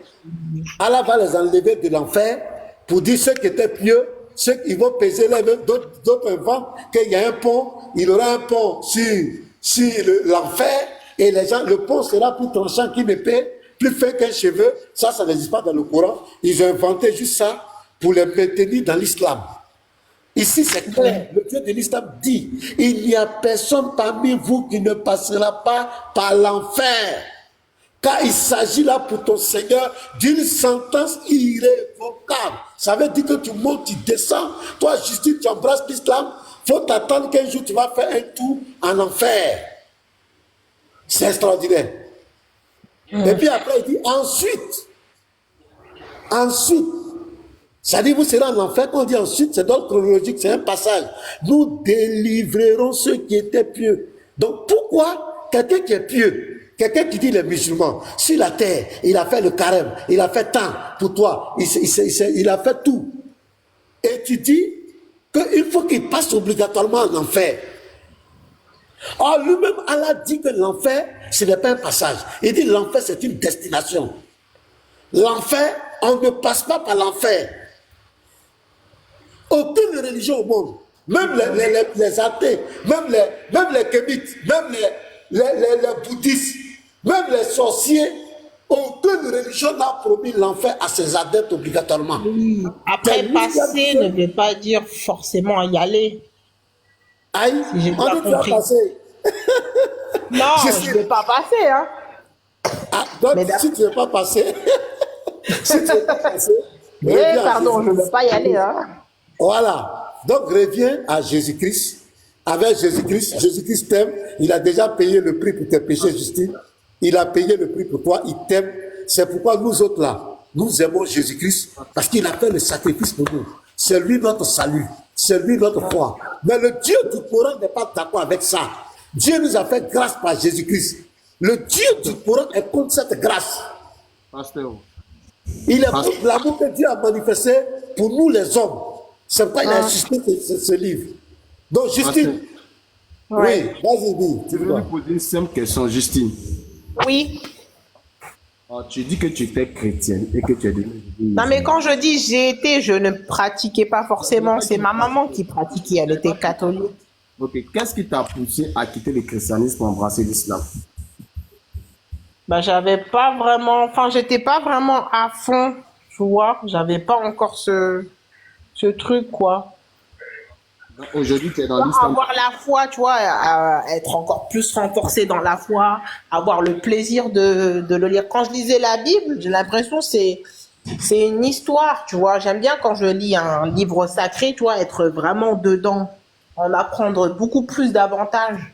Allah va les enlever de l'enfer pour dire ceux qui étaient pieux, ceux qui vont peser les mains, d'autres inventent qu'il y a un pont, il y aura un pont sur l'enfer, et les gens, le pont sera plus tranchant qu'une épée, plus fin qu'un cheveu. Ça n'existe pas dans le Coran. Ils ont inventé juste ça pour les maintenir dans l'islam. Ici, c'est clair. Le Dieu de l'islam dit, il n'y a personne parmi vous qui ne passera pas par l'enfer. Car il s'agit là pour ton Seigneur d'une sentence irrévocable. Ça veut dire que tu montes, tu descends. Toi, justice, tu embrasses l'islam. Il faut t'attendre qu'un jour tu vas faire un tour en enfer. C'est extraordinaire. Et puis après, il dit ensuite, ça dit vous serez en enfer. Quand on dit ensuite, c'est dans le chronologique, c'est un passage. Nous délivrerons ceux qui étaient pieux. Donc pourquoi quelqu'un qui est pieux, quelqu'un qui dit les musulmans, sur la terre, il a fait le carême, il a fait tant pour toi, il a fait tout. Et tu dis qu'il faut qu'il passe obligatoirement en enfer. Or, lui-même, Allah dit que l'enfer, ce n'est pas un passage. Il dit l'enfer, c'est une destination. L'enfer, on ne passe pas par l'enfer. Aucune religion au monde, même les athées, même les kémites, même les bouddhistes, même les sorciers, aucune religion n'a promis l'enfer à ses adeptes obligatoirement. Oui. Après, passer ne veut pas dire forcément y aller. Aïe, Si j'ai on bien dit tu vas compris. passer. Non, je ne vais pas passer, hein. Ah, donc, Mais si tu ne veux pas passer, si tu ne veux pas passer, Eh, reviens à pardon, je ne Jésus-Christ. veux pas y aller, hein. Voilà. Donc, reviens à Jésus-Christ. Avec Jésus-Christ, Jésus-Christ t'aime. Il a déjà payé le prix pour tes péchés, Justine. Il a payé le prix pour toi, il t'aime. C'est pourquoi nous autres là, nous aimons Jésus-Christ parce qu'il a fait le sacrifice pour nous. C'est lui notre salut, c'est lui notre foi. Mais le Dieu du Coran n'est pas d'accord avec ça. Dieu nous a fait grâce par Jésus-Christ. Le Dieu du Coran est contre cette grâce. Pasteur. Il est contre l'amour que Dieu a manifesté pour nous les hommes. C'est pourquoi il a insisté sur ce livre. Donc, Justine, oui, vas-y, dis. Je vais lui poser une simple question, Justine. Oui. Tu dis que tu étais chrétienne et que tu es devenue. Non, mais quand je dis j'ai été, je ne pratiquais pas forcément. C'est ma maman qui pratiquait. Elle était catholique. Ok, qu'est-ce qui t'a poussé à quitter le christianisme pour embrasser l'islam? Bah, j'avais pas vraiment, enfin, j'étais pas vraiment à fond, tu vois. J'avais pas encore ce truc, quoi. Donc, aujourd'hui, tu es dans l'islam. Avoir la foi, tu vois, être encore plus renforcé dans la foi, avoir le plaisir de le lire. Quand je lisais la Bible, j'ai l'impression que c'est une histoire, tu vois. J'aime bien quand je lis un livre sacré, tu vois, être vraiment dedans, en apprendre beaucoup plus d'avantages.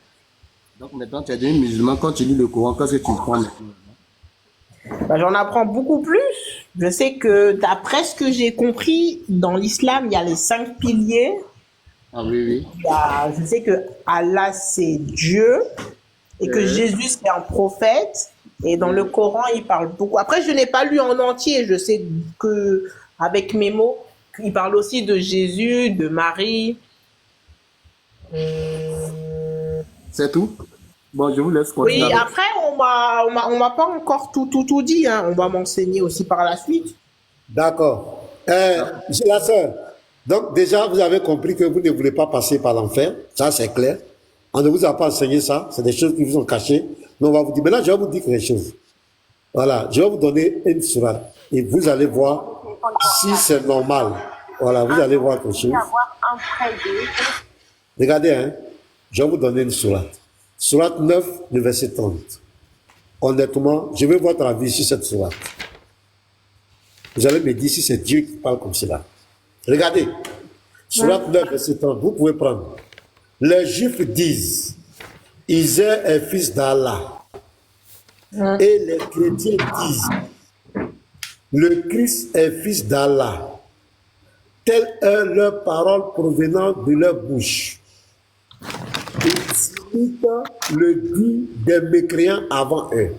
Donc maintenant, tu es devenu musulman. Quand tu lis le Coran, qu'est-ce que tu prends maintenant? Bah, j'en apprends beaucoup plus. Je sais que d'après ce que j'ai compris, dans l'islam, il y a les 5 piliers. Ah oui, oui. Je sais que Allah, c'est Dieu et que Jésus, c'est un prophète. Et dans le Coran, il parle beaucoup. Après, je n'ai pas lu en entier. Je sais que, avec mes mots, il parle aussi de Jésus, de Marie. C'est tout? Bon, je vous laisse continuer. Oui, après, on m'a pas encore tout dit, hein. On va m'enseigner aussi par la suite. D'accord. J'ai la sœur. Donc, déjà, vous avez compris que vous ne voulez pas passer par l'enfer. Ça, c'est clair. On ne vous a pas enseigné ça. C'est des choses qui vous ont cachées. Mais on va vous dire. Maintenant, je vais vous dire quelque chose. Voilà. Je vais vous donner une sourate. Et vous allez voir si c'est normal. Voilà. Vous allez voir quelque chose. Regardez, hein. Je vais vous donner une sourate. Sourate 9, le verset 30. Honnêtement, je veux votre avis sur cette sourate. Vous allez me dire si c'est Dieu qui parle comme cela. Regardez. Sourate 9, verset 30. Vous pouvez prendre. Les Juifs disent, Isaïe est fils d'Allah. Et les chrétiens disent, le Christ est fils d'Allah. Telle est leur parole provenant de leur bouche. Ils imitent le dit des mécréants avant eux.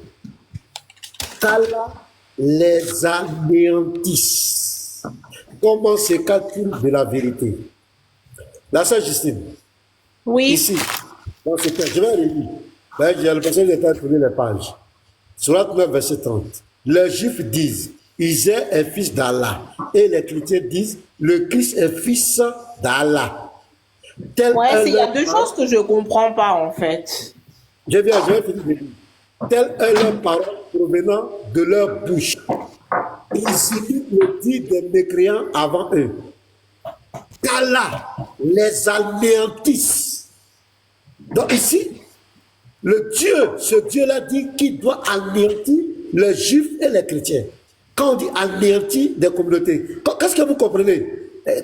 Qu'Allah les anéantisse. Comment se calcule de la vérité? La sœur Justine, Oui. ici, dans ce texte, je vais relire. J'ai l'impression que j'ai tourné les pages. Sourate 9, verset 30. Les Juifs disent, Isaïe est fils d'Allah. Et les chrétiens disent, le Christ est fils d'Allah. Ouais, il y a deux choses que je comprends pas, en fait. Je vais finir de dire. Telle est leur parole provenant de leur bouche. Ils imitent le dit des mécréants avant eux. Qu'Allah les anéantisse. Donc ici, le Dieu, ce Dieu-là dit qu'il doit anéantir les Juifs et les chrétiens. Quand on dit anéantir des communautés, qu'est-ce que vous comprenez?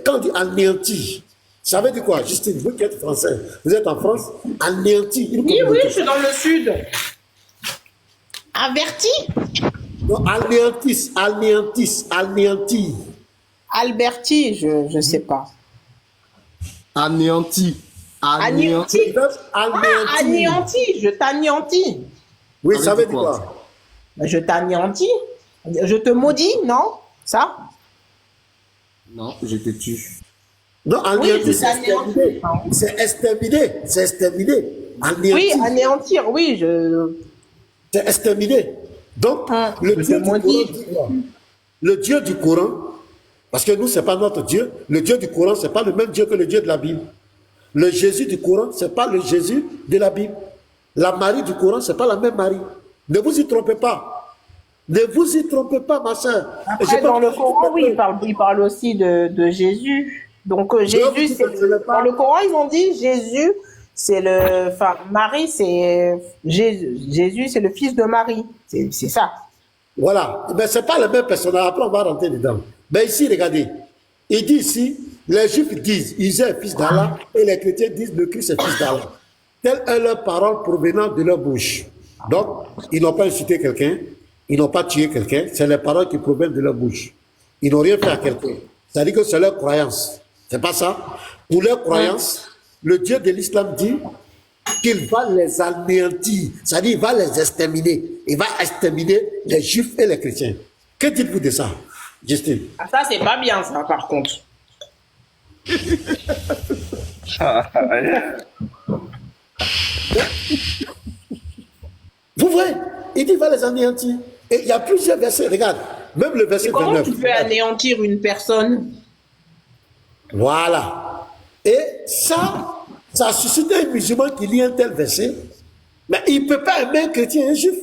Quand on dit anéantir, ça veut dire quoi? Justine, vous qui êtes français, vous êtes en France, anéantir une communauté. Oui, je suis dans le sud. Averti? Non, anéantir. Alberti, je sais pas. Anéanti. Anéanti. Anéanti, je t'anéantis. Oui, Ça ça veut veut dire dire quoi? quoi? Je t'anéantis. Je te maudis, non? Ça? Non, je te tue. Non, anéantir, je c'est exterminer. C'est exterminer. C'est exterminer. Oui, Anéantir, anéantir, oui, c'est exterminer. Donc, le je Dieu te du Coran maudis. dit quoi? Le Dieu du Coran, parce que nous, ce n'est pas notre Dieu. Le Dieu du Coran, ce n'est pas le même Dieu que le Dieu de la Bible. Le Jésus du Coran, ce n'est pas le Jésus de la Bible. La Marie du Coran, ce n'est pas la même Marie. Ne vous y trompez pas. Ne vous y trompez pas, ma soeur. Après, dans le Coran, oui, il parle aussi de Jésus. Donc, Jésus, dans le Coran, ils ont dit Jésus, Marie, c'est Jésus, c'est le fils de Marie. C'est ça. Voilà. Mais ce n'est pas le même personnage. Après, on va rentrer dedans. Mais ici, regardez. Il dit ici, les Juifs disent, Isaïe est fils d'Allah, et les chrétiens disent, le Christ est fils d'Allah. Telle est leur parole provenant de leur bouche. Donc, ils n'ont pas insulté quelqu'un, ils n'ont pas tué quelqu'un, c'est les paroles qui proviennent de leur bouche. Ils n'ont rien fait à quelqu'un. C'est-à-dire que c'est leur croyance. C'est pas ça. Pour leur croyance, le Dieu de l'islam dit qu'il va les anéantir. C'est-à-dire qu'il va les exterminer. Il va exterminer les juifs et les chrétiens. Que dites-vous de ça, Justine? Ah, ça, c'est pas bien, ça, par contre. Vous voyez, il dit qu'il va les anéantir. Et il y a plusieurs versets. Regarde, même le verset Et comment 29. tu peux anéantir une personne? Voilà. Et ça a suscité un musulman qui lit un tel verset. Mais il ne peut pas aimer un chrétien et un juif.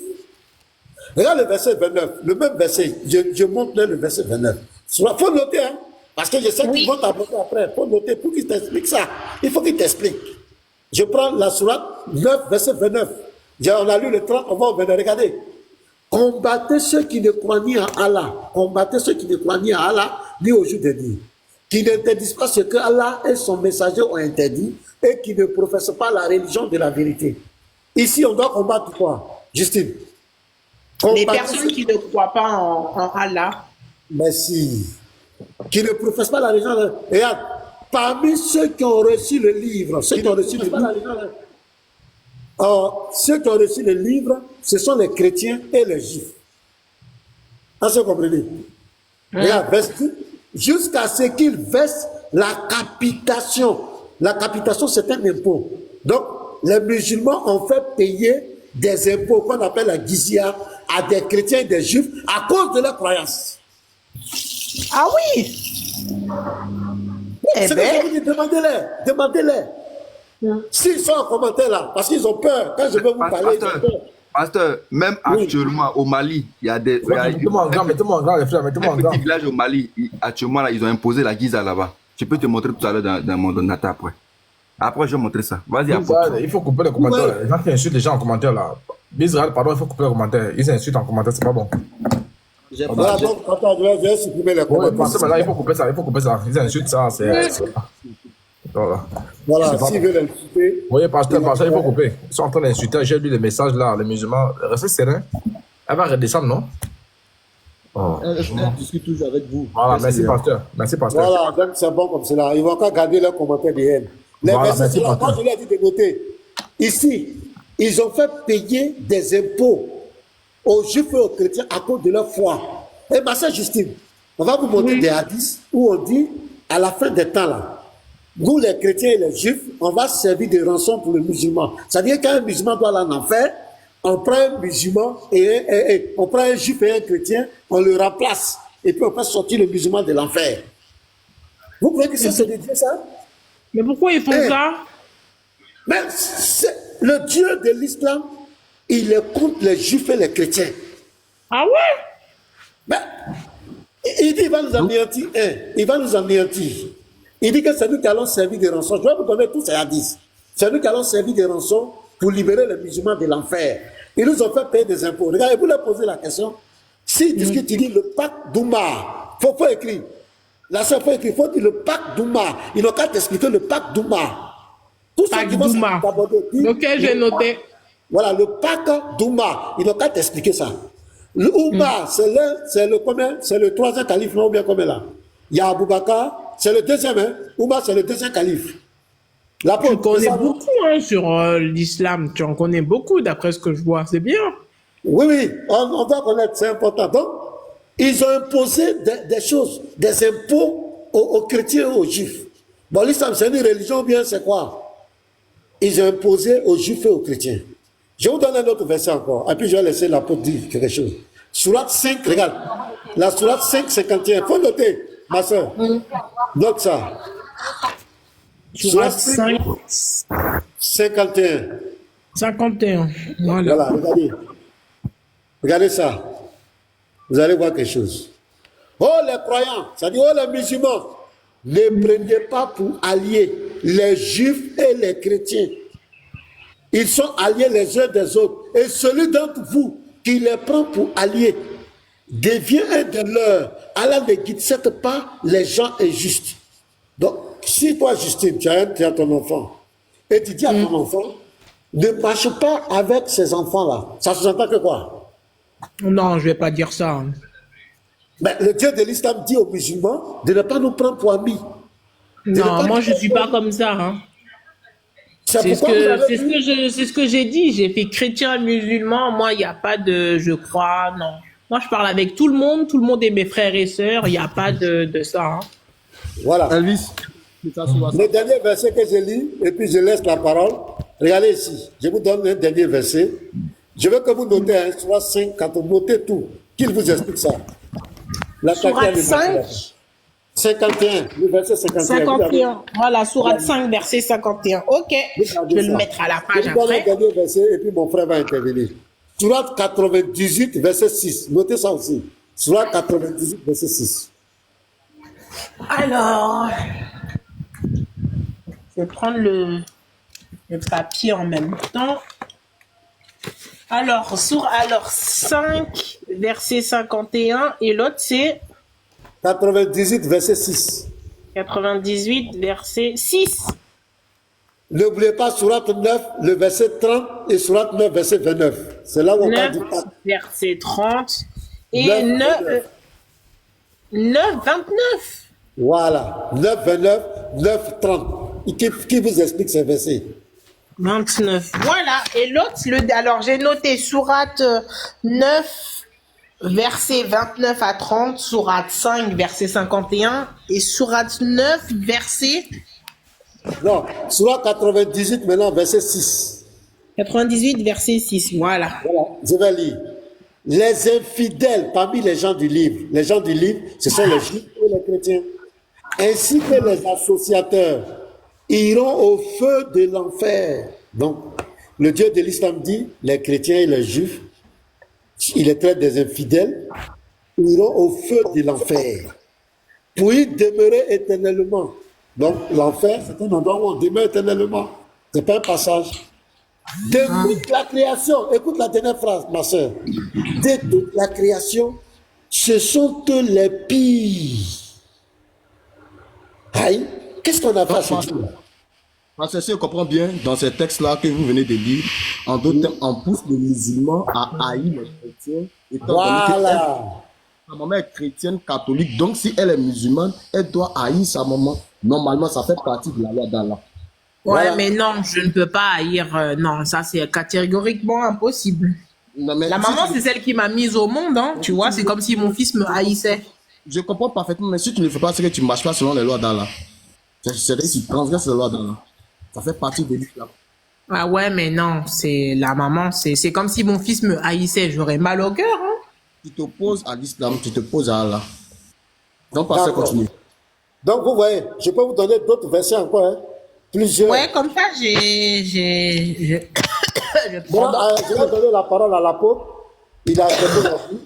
Regarde le verset 29, le même verset. Je montre le verset 29. Il faut noter, hein, parce que je sais qu'ils vont t'aborder après. Il faut noter pour qu'ils t'expliquent ça. Il faut qu'ils t'expliquent. Je prends la sourate 9, verset 29. On a lu le 30, on va au 29. Regardez. Combattez ceux qui ne croient ni à Allah. Combattez ceux qui ne croient ni à Allah, ni au jour de nuit. Qui n'interdisent pas ce que Allah et son messager ont interdit et qui ne professent pas la religion de la vérité. Ici, on doit combattre quoi, Justine? Les personnes qui ne croient pas en Allah. Merci. Qui ne professent pas la religion de la vérité. Regarde, parmi ceux qui ont reçu le livre, ceux qui ont reçu le livre, ceux qui ont reçu le livre, ce sont les chrétiens et les juifs. Est-ce que vous comprenez? Regarde, verset 10. Jusqu'à ce qu'ils versent la capitation. La capitation, c'est un impôt. Donc, les musulmans ont fait payer des impôts qu'on appelle la gizya à des chrétiens et des juifs à cause de leur croyance. Ah oui. Eh C'est ben. que je vous dis, demandez-les. S'ils sont en commentaire là, parce qu'ils ont peur, quand je vais vous parler, ils ont peur. Pasteur, même actuellement au Mali, il y a des. Mettez-moi en grand, les frères, mettez-moi en Un grand. petit village au Mali, actuellement, là, ils ont imposé la Giza là-bas. Je peux te montrer tout à l'heure dans mon ordinateur après. Après, je vais montrer ça. Vas-y, après. Il faut couper les commentaires. Les gens qui insultent les gens en commentaire là. Israël, pardon, il faut couper les commentaires. Ils insultent en commentaire, c'est pas bon. Voilà, donc, attends, je vais supprimer les Ouais, commentaires. parce que maintenant, il faut couper ça, il faut couper ça. Ils insultent ça, c'est. Voilà. Voilà, s'ils veulent insulter. Vous voyez, pasteur, il faut couper. Ils sont en train d'insulter. J'ai lu les messages là, les musulmans. Restez serein. Elle va redescendre, non? Oh. Elle discute toujours avec vous. Voilà, merci, pasteur. Merci, pasteur. Voilà, donc c'est bon comme cela. Ils vont encore garder leurs commentaires de haine. Les Voilà, versets, merci, moi, pasteur. je l'ai dit de noter. Ici, ils ont fait payer des impôts aux juifs et aux chrétiens à cause de leur foi. Et ma sœur Justine, on va vous montrer des hadiths où on dit, à la fin des temps là, nous les chrétiens et les juifs, on va servir de rançon pour les musulmans. C'est-à-dire qu'un musulman doit aller en enfer, on prend un musulman et on prend un juif et un chrétien, on le remplace. Et puis on peut sortir le musulman de l'enfer. Vous croyez que c'est de Dieu ça? Mais pourquoi ils font ça? Mais le Dieu de l'islam, il est contre les juifs et les chrétiens. Ah ouais? Mais il dit qu'il va nous anéantir. Il va nous anéantir. Il dit que c'est nous qui allons servir de rançon. Je vais vous donner tous ces hadiths. C'est nous qui allons servir de rançon pour libérer les musulmans de l'enfer. Ils nous ont fait payer des impôts. Regardez, vous leur posez la question. S'ils disent qu'il dit le pacte d'Oumar, il faut écrire. La sœur, faut écrire. Il faut dire le pacte d'Oumar. Ils n'ont qu'à t'expliquer le pacte d'Oumar. Tout ça qui vont t'aborder. Ok, j'ai noté. Voilà, le pacte d'Oumar. Ils n'ont qu'à t'expliquer ça. Le Oumar, c'est le combien? C'est le troisième calife, non, ou bien combien là? Il y a Abou Bakar, c'est le deuxième, hein? Oumar, c'est le deuxième calife. Tu connais beaucoup hein, sur l'islam. Tu en connais beaucoup d'après ce que je vois. C'est bien. Oui, oui, on doit connaître, c'est important. Donc, ils ont imposé des choses, des impôts aux chrétiens et aux juifs. Bon, l'islam, c'est une religion, bien, c'est quoi? Ils ont imposé aux juifs et aux chrétiens. Je vous donne un autre verset encore, et puis je vais laisser l'apôtre dire quelque chose. Sourate 5, regarde. La sourate 5, 51. Il faut noter, ma soeur. Note ça. Sourate 5, 51. 51. Voilà. Voilà, regardez. Regardez ça. Vous allez voir quelque chose. Oh, les croyants, c'est-à-dire, oh, les musulmans, ne prenez pas pour alliés les juifs et les chrétiens. Ils sont alliés les uns des autres. Et celui d'entre vous qui les prend pour alliés devient un de leurs. Allah ne guide certes pas les gens injustes. Donc, si toi, Justine, tu as ton enfant, et tu dis à ton enfant, ne marche pas avec ces enfants-là. Ça sous-entend que quoi? Non, je vais pas dire ça. Hein. Mais le Dieu de l'islam dit aux musulmans de ne pas nous prendre pour amis. Non, moi je suis pas comme ça. Hein. C'est C'est ce pourquoi vous avez c'est ce que j'ai dit. J'ai fait chrétien, musulman. Moi, il n'y a pas de, je crois, non. Moi, je parle avec tout le monde. Tout le monde est mes frères et sœurs. Il n'y a pas de ça. Hein. Voilà. Elvis, c'est ça sur WhatsApp. Le dernier verset que je lis, et puis je laisse la parole. Regardez ici. Je vous donne un dernier verset. Je veux que vous notez, hein, soit 5, quand vous notez tout. Qu'il vous explique ça. La Sourate 5, 51, le verset 51. 51. Voilà, sourate 5, verset 51. Ok. Je vais le mettre à la page Je vous donne un après. dernier verset, et puis mon frère va intervenir. Sourate 98, verset 6. Notez ça aussi. Sourate 98, verset 6. Alors, je vais prendre le papier en même temps. Alors, 5, verset 51, et l'autre c'est 98, verset 6. 98, verset 6. N'oubliez pas Sourate 9, le verset 30 et Sourate 9, verset 29. C'est là où on parle 9, du pape. verset 30, et 9, 9, 29. Voilà. 9, 29, 9, 30. Qui vous explique ces versets? 29. Voilà. Et l'autre, alors j'ai noté sourate 9, verset 29 à 30, sourate 5, verset 51, et sourate 9, verset Non, Sourate 98, maintenant, verset 6. 98, verset 6. Voilà. Voilà, je vais lire. Les infidèles parmi les gens du livre, ce sont les juifs et les chrétiens, ainsi que les associateurs, iront au feu de l'enfer. Donc, le Dieu de l'islam dit, les chrétiens et les juifs, il les traite des infidèles, iront au feu de l'enfer, pour y demeurer éternellement. Donc, l'enfer, c'est un endroit où on demeure éternellement. C'est pas un passage. De toute la création, écoute la dernière phrase, ma soeur. De toute la création, ce sont eux les pires. Aïe, qu'est-ce qu'on a fait à ce jour? Parce que si on comprend bien, dans ces textes-là que vous venez de lire, en d'autres termes, on pousse les musulmans à haïr les chrétiens, étant donné que Voilà. sa maman est chrétienne catholique, donc si elle est musulmane, elle doit haïr sa maman. Normalement, ça fait partie de la loi d'Allah. Ouais, Voilà. mais non, je ne peux pas haïr. Non, ça c'est catégoriquement impossible. Non, mais La si maman, tu- c'est celle qui m'a mise au monde, hein. Tu vois, c'est comme si mon fils me haïssait. Je comprends parfaitement, mais si tu ne fais pas, c'est que tu ne marches pas selon les lois d'Allah. C'est que tu transgresses les lois d'Allah. Ça fait partie de l'islam. Ah ouais, mais non, c'est la maman, c'est comme si mon fils me haïssait. J'aurais mal au cœur, hein. Tu t'opposes à l'islam, tu t'opposes à Allah. Donc, parce que D'accord. continue. Donc, vous voyez, je peux vous donner d'autres versets encore, hein. Plusieurs. Ouais, comme ça, je Bon, prends. je vais donner la parole à l'apôtre. Il a quelque chose à dire.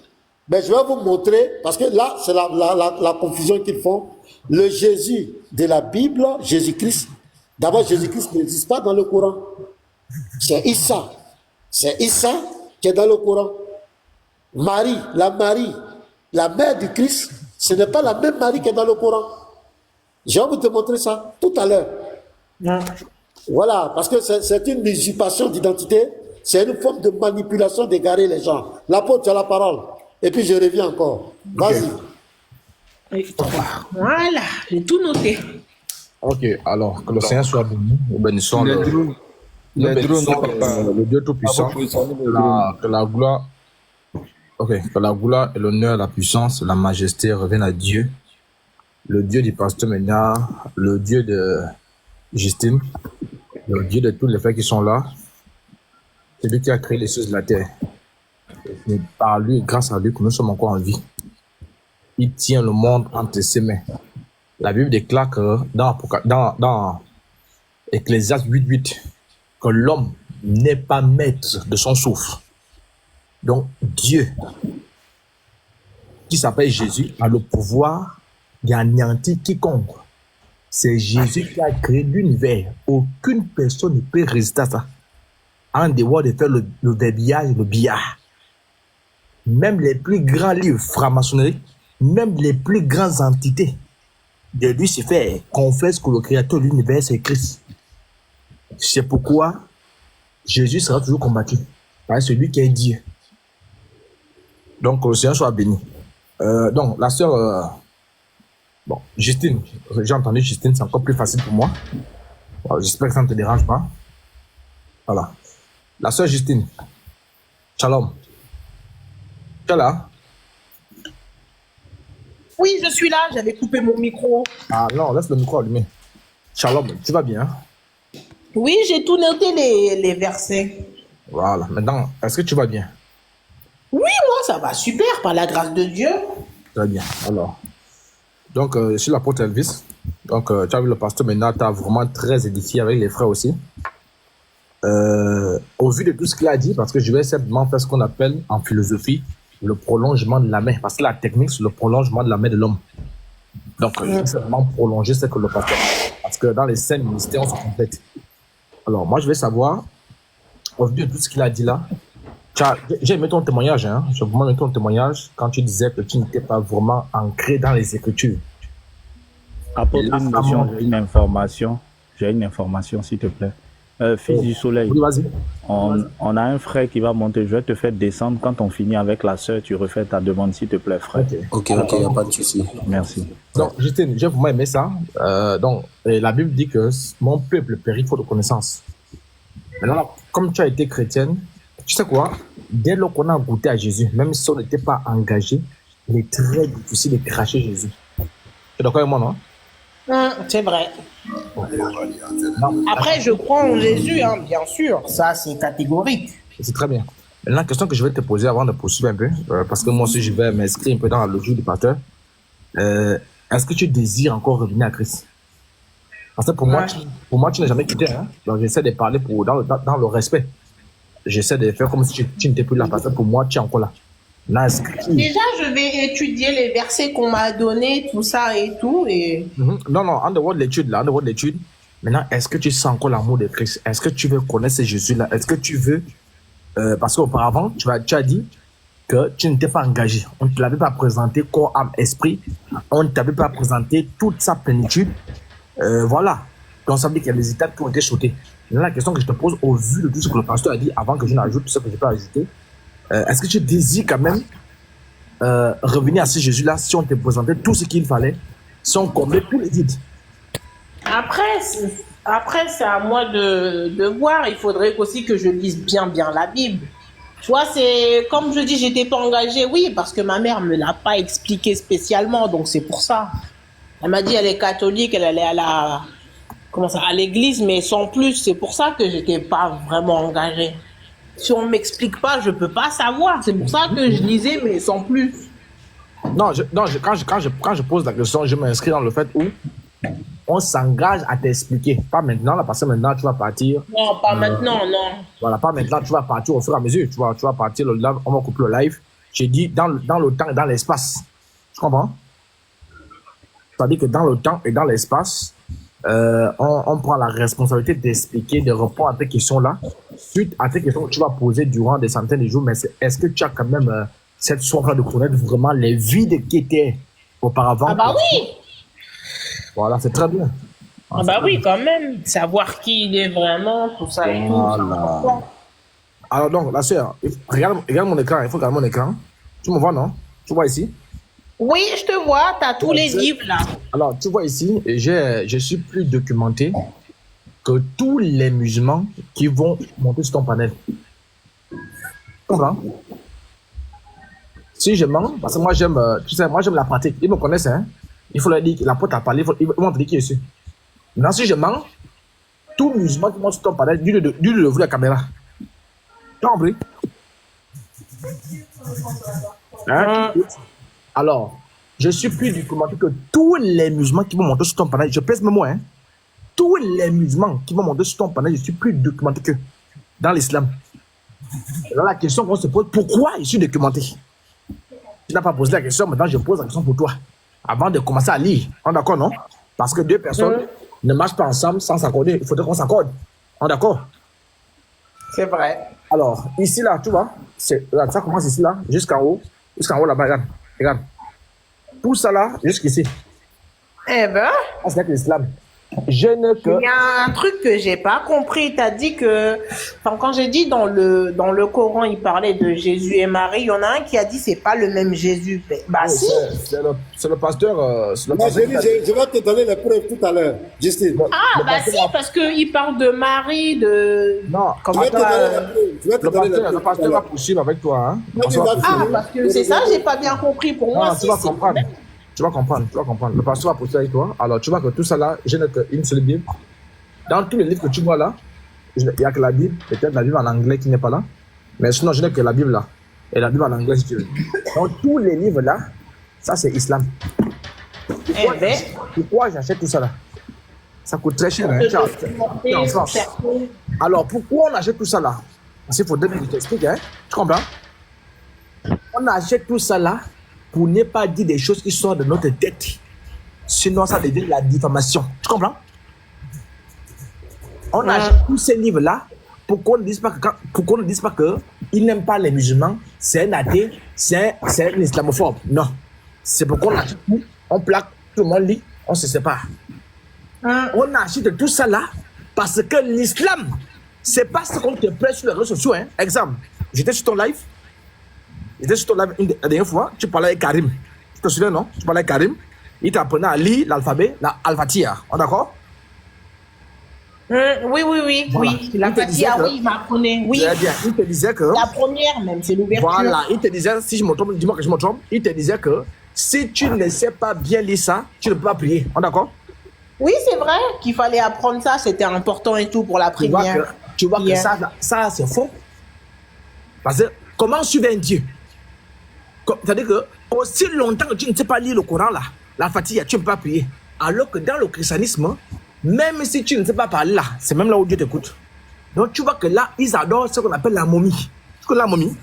Mais je vais vous montrer, parce que là, c'est la confusion qu'ils font. Le Jésus de la Bible, Jésus-Christ, d'abord, Jésus-Christ n'existe pas dans le Coran. C'est Issa. C'est Issa qui est dans le Coran. Marie, la mère du Christ, ce n'est pas la même Marie qui est dans le Coran. Je vais vous démontrer ça tout à l'heure. Voilà, parce que c'est une usurpation d'identité, c'est une forme de manipulation d'égarer les gens. L'apôtre, tu as la parole. Et puis je reviens encore. Vas-y. Et 3. Voilà, j'ai tout noté. Ok, alors, que le Seigneur soit béni. Nous bénissons Les le, drones. nous Les drones, bénissons papa. le Dieu Tout-Puissant. Que la gloire, que la gloire et l'honneur, la puissance, la majesté reviennent à Dieu, le Dieu du pasteur Ménard, le Dieu de Justine, le Dieu de tous les frères qui sont là, celui qui a créé les choses de la terre. Et par lui, grâce à lui, que nous sommes encore en vie. Il tient le monde entre ses mains. La Bible déclare que dans Ecclésiaste 8:8, que l'homme n'est pas maître de son souffle. Donc, Dieu, qui s'appelle Jésus, a le pouvoir d'anéantir quiconque. C'est Jésus qui a créé l'univers. Aucune personne ne peut résister à ça. En dehors de faire le verbiage et le billard. Même les plus grands livres franc-maçonnerie, même les plus grandes entités de Lucifer confessent que le créateur de l'univers c'est Christ. C'est pourquoi Jésus sera toujours combattu par celui qui est Dieu. Donc, le Seigneur soit béni. Donc, la sœur, bon, Justine, j'ai entendu Justine, c'est encore plus facile pour moi. Bon, j'espère que ça ne te dérange pas. Voilà. La sœur Justine, shalom. Tu es là? Oui, je suis là, j'avais coupé mon micro. Ah non, laisse le micro allumé. Shalom, tu vas bien? Oui, j'ai tout noté les versets. Voilà. Maintenant, est-ce que tu vas bien? Oui, moi, ça va super, par la grâce de Dieu. Très bien. Alors, donc, je suis l'apôtre Elvis. Donc, tu as vu le pasteur maintenant, tu as vraiment très édifié avec les frères aussi. Au vu de tout ce qu'il a dit, parce que je vais simplement faire ce qu'on appelle en philosophie le prolongement de la main. Parce que la technique, c'est le prolongement de la main de l'homme. Donc, je vais simplement prolonger ce que le pasteur. Parce que dans les scènes ministères, on se complète. Alors, moi, je vais savoir, au vu de tout ce qu'il a dit là, j'ai aimé ton témoignage, hein. J'ai vraiment aimé ton témoignage quand tu disais que tu n'étais pas vraiment ancré dans les Écritures. Apporte une notion, j'ai une information, s'il te plaît. Fils du soleil, Oui, vas-y. on a un frère qui va monter. Je vais te faire descendre. Quand on finit avec la sœur, tu refais ta demande, s'il te plaît, frère. Ok. Ok, il n'y a pas de souci. Merci. Donc, Justine, j'ai vraiment aimé ça. Donc, la Bible dit que mon peuple périt faute de connaissance. Maintenant, comme tu as été chrétienne, tu sais quoi? Dès lors qu'on a goûté à Jésus, même si on n'était pas engagé, il est très difficile de cracher Jésus. Tu es d'accord avec moi, non? C'est vrai. Après, je crois en Jésus, hein, bien sûr. Ça, c'est catégorique. C'est très bien. Maintenant, la question que je vais te poser avant de poursuivre un peu, parce que moi aussi, je vais m'inscrire un peu dans la logique du pasteur. Est-ce que tu désires encore revenir à Christ? Parce que pour moi, tu n'as jamais quitté. Hein? Donc, j'essaie de parler dans le respect. J'essaie de faire comme si tu n'étais plus là. Parce que pour moi, tu es encore là. Là, déjà, je vais étudier les versets qu'on m'a donnés, tout ça et tout. Et... Non, en dehors de l'étude, maintenant, est-ce que tu sens encore l'amour de Christ? Est-ce que tu veux connaître ce Jésus-là? Est-ce que tu veux... parce qu'auparavant, tu as dit que tu n'étais pas engagé. On ne te l'avait pas présenté corps, âme, esprit. On ne t'avait pas présenté toute sa plénitude. Voilà. Donc, ça veut dire qu'il y a des étapes qui ont été sautées. Maintenant, la question que je te pose, au vu de tout ce que le pasteur a dit, avant que je n'ajoute ce que je peux ajouter, est-ce que tu désires quand même revenir à ce Jésus-là si on te présentait tout ce qu'il fallait, si on comblait tous les vides? Après, c'est à moi de voir. Il faudrait aussi que je lise bien la Bible. Tu vois, c'est comme je dis, j'étais pas engagée, oui, parce que ma mère me l'a pas expliqué spécialement, donc c'est pour ça. Elle m'a dit elle est catholique, elle allait à l'église, mais sans plus. C'est pour ça que j'étais pas vraiment engagée. Si on m'explique pas, je peux pas savoir. C'est pour ça que je lisais, mais sans plus. Non, quand je pose la question, je m'inscris dans le fait où on s'engage à t'expliquer. Pas maintenant, là, parce que maintenant, tu vas partir. Non, pas maintenant, non. Voilà, pas maintenant, tu vas partir au fur et à mesure. Tu vas partir, on va couper le live. J'ai dit dans le temps et dans l'espace. Tu comprends? C'est-à-dire que dans le temps et dans l'espace, on prend la responsabilité d'expliquer, de répondre à tes questions-là, suite à tes questions que tu vas poser durant des centaines de jours. Mais est-ce que tu as quand même cette soif de connaître vraiment les vides qui étaient auparavant? Ah bah oui! Voilà, c'est très bien. Ah bah oui, quand même. Savoir qui il est vraiment, tout ça et tout. Voilà. Alors donc, la sœur, regarde mon écran, il faut regarder mon écran. Tu me vois, non? Tu vois ici? Oui, je te vois, t'as tous les livres là. Alors, tu vois ici, je suis plus documenté que tous les musulmans qui vont monter sur ton panel. Tu comprends? Si je mens, parce que moi j'aime, tu sais, moi j'aime la pratique. Ils me connaissent, hein. Il faut leur dire que la porte a parlé, ils vont te dire qui est ici. Maintenant, si je mens, tout musulman qui monte sur ton panel, dis-le de vous la caméra. Tu as compris? Hein? Alors, je suis plus documenté que tous les musulmans qui vont monter sur ton panel, je pèse mes mots, hein. Tous les musulmans qui vont monter sur ton panel, je suis plus documenté que dans l'islam. Alors la question qu'on se pose, pourquoi je suis documenté? Tu n'as pas posé la question, maintenant je pose la question pour toi. Avant de commencer à lire, on est d'accord, non? Parce que deux personnes ne marchent pas ensemble sans s'accorder. Il faudrait qu'on s'accorde. On est d'accord? C'est vrai. Alors, ici, là, tu vois, regarde, ça commence ici, là, jusqu'en haut là-bas, regarde. Tout ça, là, jusqu'ici. Eh ben. C'est avec l'islam. Je ne que... Il y a un truc que j'ai pas compris. T'as dit que, enfin, quand j'ai dit dans le Coran, il parlait de Jésus et Marie. Il y en a un qui a dit c'est pas le même Jésus. Bah Oui, si. c'est le pasteur... c'est le Mais pasteur je, je vais te donner les preuves tout à l'heure, Justine. Ah bah si, parce que il parle de Marie, de. Non, Je Comment vais te donner ça les preuves. Je vais te le donner les pasteur, preuves le tout à pasteur va l'heure. poursuivre avec toi. Hein. Moi, On tu va- vas Ah, finir. parce que c'est ça, j'ai pas bien compris. Pour moi, Non, si, tu vas c'est comprendre. le même. Tu vas comprendre, tu vas comprendre. Le pasteur va poursuivre avec toi. Alors, tu vois que tout ça là, je n'ai qu'une seule Bible. Dans tous les livres que tu vois là, il n'y a que la Bible, peut-être la Bible en anglais qui n'est pas là. Mais sinon, je n'ai que la Bible là. Et la Bible en anglais si tu veux. Dans tous les livres là, ça c'est islam. Eh ben, Pourquoi j'achète tout ça là? Ça coûte très cher. Hein? Tu es en France. Alors, pourquoi on achète tout ça là? Parce qu'il faudrait que je t'explique, hein? Tu comprends? On achète tout ça là pour ne pas dire des choses qui sortent de notre tête. Sinon, ça devient de la diffamation. Tu comprends? On achète tous ces livres-là pour qu'on ne dise pas que il n'aime pas les musulmans, c'est un athée, c'est un islamophobe. Non. C'est pour qu'on achète tout, on plaque, tout le monde lit, on se sépare. On achète tout ça là parce que l'islam, c'est pas ce qu'on te prête sur les réseaux sociaux. Hein. Exemple, j'étais sur ton live la dernière fois, tu parlais avec Karim. Tu te souviens, non? Tu parlais avec Karim, il t'apprenait à lire l'alphabet, l'Al-Fatiha. On est d'accord? oui, oui. La Il te disait Fatiha, que- oui, il m'apprenait. Oui. Très bien. Il te disait que... La première même, c'est l'ouverture. Voilà, il te disait, si je me trompe, dis-moi que je me trompe, il te disait que si tu ne sais pas bien lire ça, tu ne peux pas prier. On est d'accord? Oui, c'est vrai qu'il fallait apprendre ça, c'était important et tout pour la Tu vois prière. que Prière. ça c'est faux. Parce que comment suivre un Dieu? C'est-à-dire que aussi longtemps que tu ne sais pas lire le Coran, là, la fatigue, tu ne peux pas prier. Alors que dans le christianisme, même si tu ne sais pas parler là, c'est même là où Dieu t'écoute. Donc tu vois que là, ils adorent ce qu'on appelle la momie. Tu connais la momie?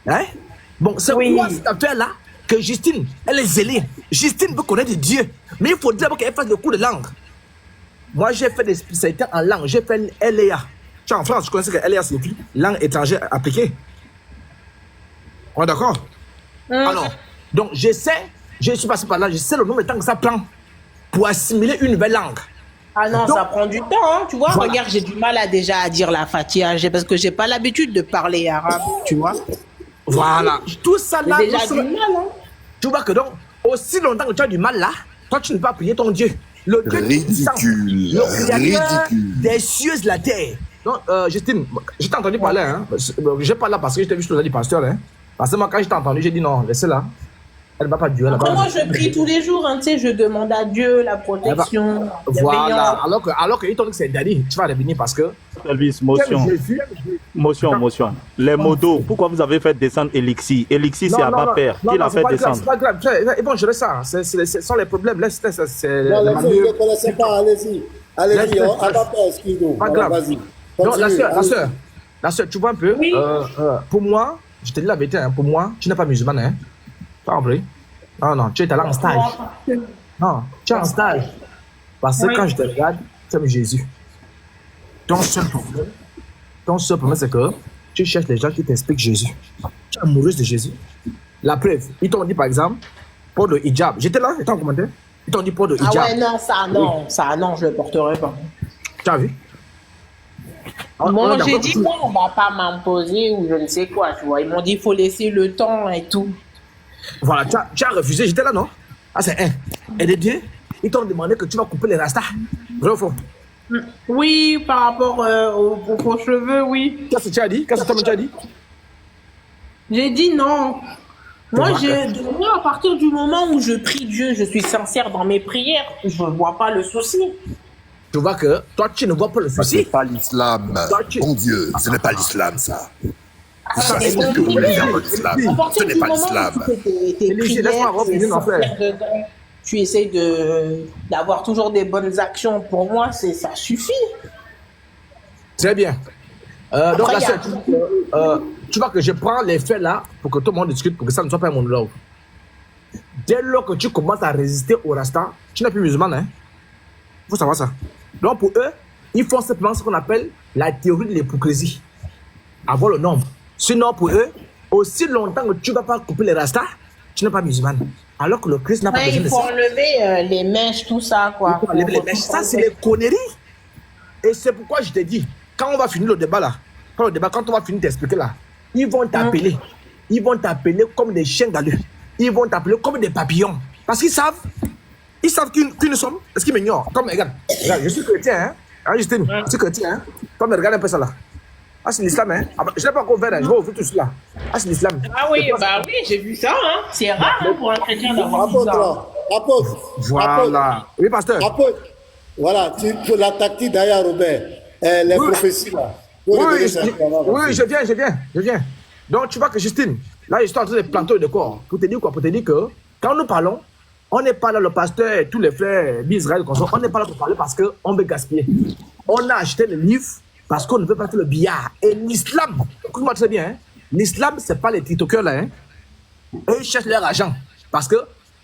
Hein? Bon, c'est Oui. quoi cette affaire-là que Justine, elle est zélée. Justine veut connaître Dieu. Mais il faudrait d'abord qu'elle fasse le cours de langue. Moi, j'ai fait des spécialités en langue. J'ai fait LEA. Tu es en France, tu connais ce que LEA signifie? Langue étrangère appliquée. On est d'accord? Alors, donc je suis passé par là, je sais le nombre de temps que ça prend pour assimiler une nouvelle langue. Ah non, Donc- ça prend du temps, hein, tu vois. Voilà. Regarde, j'ai du mal déjà à dire la Fatiha, parce que j'ai pas l'habitude de parler arabe, tu vois. Voilà. Tout ça là, J'ai déjà tout du ça- mal, hein. tu vois que donc, aussi longtemps que tu as du mal là, toi tu ne peux pas prier ton Dieu. Le Dieu tout-puissant, Ridicule. le créateur Ridicule. des cieux et de la terre. Donc, Justine, je t'ai entendu parler, hein. Je parle là parce que je t'ai vu sur le du pasteur, hein. Parce que moi, quand je t'ai entendu, j'ai dit non, laissez-la. Elle ne va pas Dieu, elle Après, va. moi, je prie tous les jours, hein, tu sais, je demande à Dieu la protection, la Voilà. bienveillance. Alors qu'il t'ont dit que c'est Daddy, tu vas revenir parce que. Elvis, T'aimes motion. Jésus. Motion. Les modos, pourquoi vous avez fait descendre Elixir? Elixir, c'est Abba Père. Qui l'a c'est fait pas grave, descendre? c'est pas grave. Ils vont gérer ça. Ce sont les problèmes. Laisse, c'est Non, le les filles, vous ne connaissez pas, allez-y. Allez-y, Laisse, on va pas excuse-nous. Pas Voilà, grave. vas-y. Non, la Continue, allez-y. sœur, tu vois un peu. Oui. Pour moi, je te dis la vérité, hein, pour moi, tu n'es pas musulmane, hein. Pas compris? Non, tu es allé en stage. Non, tu es en stage. Parce que Oui. quand je te regarde, tu aimes Jésus. Ton seul problème, c'est que tu cherches les gens qui t'expliquent Jésus. Tu es amoureuse de Jésus. La preuve, ils t'ont dit par exemple, pour le hijab. J'étais là, j'étais en commentaire. Ils t'ont dit pour le Ah hijab. ouais, non, je le porterai pas. Tu as vu? Moi, On est j'ai d'accord. dit, non, on va pas m'imposer ou je ne sais quoi, tu vois. Ils m'ont dit, il faut laisser le temps et tout. Voilà, tu as refusé, j'étais là, non? Ah, c'est un. Et de deux, ils t'ont demandé que tu vas couper les rastas. Vrai ou faux? Oui, par rapport aux cheveux, oui. Qu'est-ce que tu as dit? Qu'est-ce que toi-même tu as dit? J'ai dit non. Moi, Remarque. moi, à partir du moment où je prie Dieu, je suis sincère dans mes prières, je ne vois pas le souci. Tu vois que toi, tu ne vois pas le Ça, souci. c'est pas l'islam. Ok. Mon Dieu, ce n'est pas l'islam, ça. Ah, Ça, c'est c'est ce que vous voulez faire dans l'islam. À partir Ce n'est du pas moment l'islam. où tu fais tes Élie, laisse-moi avoir prières, fini d'en faire. sincère dedans, tu essaies d'avoir toujours des bonnes actions. Pour moi, ça suffit. Très bien. Donc, Après, la il y a- sœur, tu vois que je prends les faits là pour que tout le monde discute, pour que ça ne soit pas un monologue. Dès lors que tu commences à résister au rasta, tu n'es plus musulman, hein? Il faut savoir ça. Donc, pour eux, ils font simplement ce qu'on appelle la théorie de l'hypocrisie. Avoir le nombre. Sinon, pour eux, aussi longtemps que tu ne vas pas couper les rastas, tu n'es pas musulmane. Alors que le Christ n'a pas Ouais, besoin il de faut ça. enlever les mèches, tout ça, quoi. Il faut enlever les mèches. Ça, c'est les conneries. Et c'est pourquoi je t'ai dit, quand on va finir le débat là, quand on va finir d'expliquer là, ils vont t'appeler. Ils vont t'appeler comme des chiens galeux. Ils vont t'appeler comme des papillons. Parce qu'ils savent qui nous sommes. Est-ce qu'ils m'ignorent? Comme, regarde, je suis chrétien, hein. Hein, Justine, je suis chrétien, hein. Comme, regarde un peu ça là. Ah, c'est l'islam, hein. Ah, je n'ai pas encore ouvert, hein. Je vais ouvrir tout cela. Ah, c'est l'islam. Ah oui, bah oui, j'ai vu ça, hein. C'est rare hein, pour un chrétien d'avoir vu ça. Apôtre, Voilà. Oui, pasteur. apôtre, voilà, pour la tactique d'Aya Robert, les prophéties là. Oui, je viens. Donc, tu vois que Justine, là, je suis en train de planter le décor. Pour te dire quoi? Pour te dire que quand nous parlons, on n'est pas là, le pasteur et tous les frères d'Israël, on n'est pas là pour parler parce qu'on veut gaspiller. On a acheté le livre parce qu'on ne veut pas faire le billard. Et l'islam, écoute-moi très bien, hein, l'islam, ce n'est pas les tiktokers là. Hein. Eux, ils cherchent leur argent. Parce que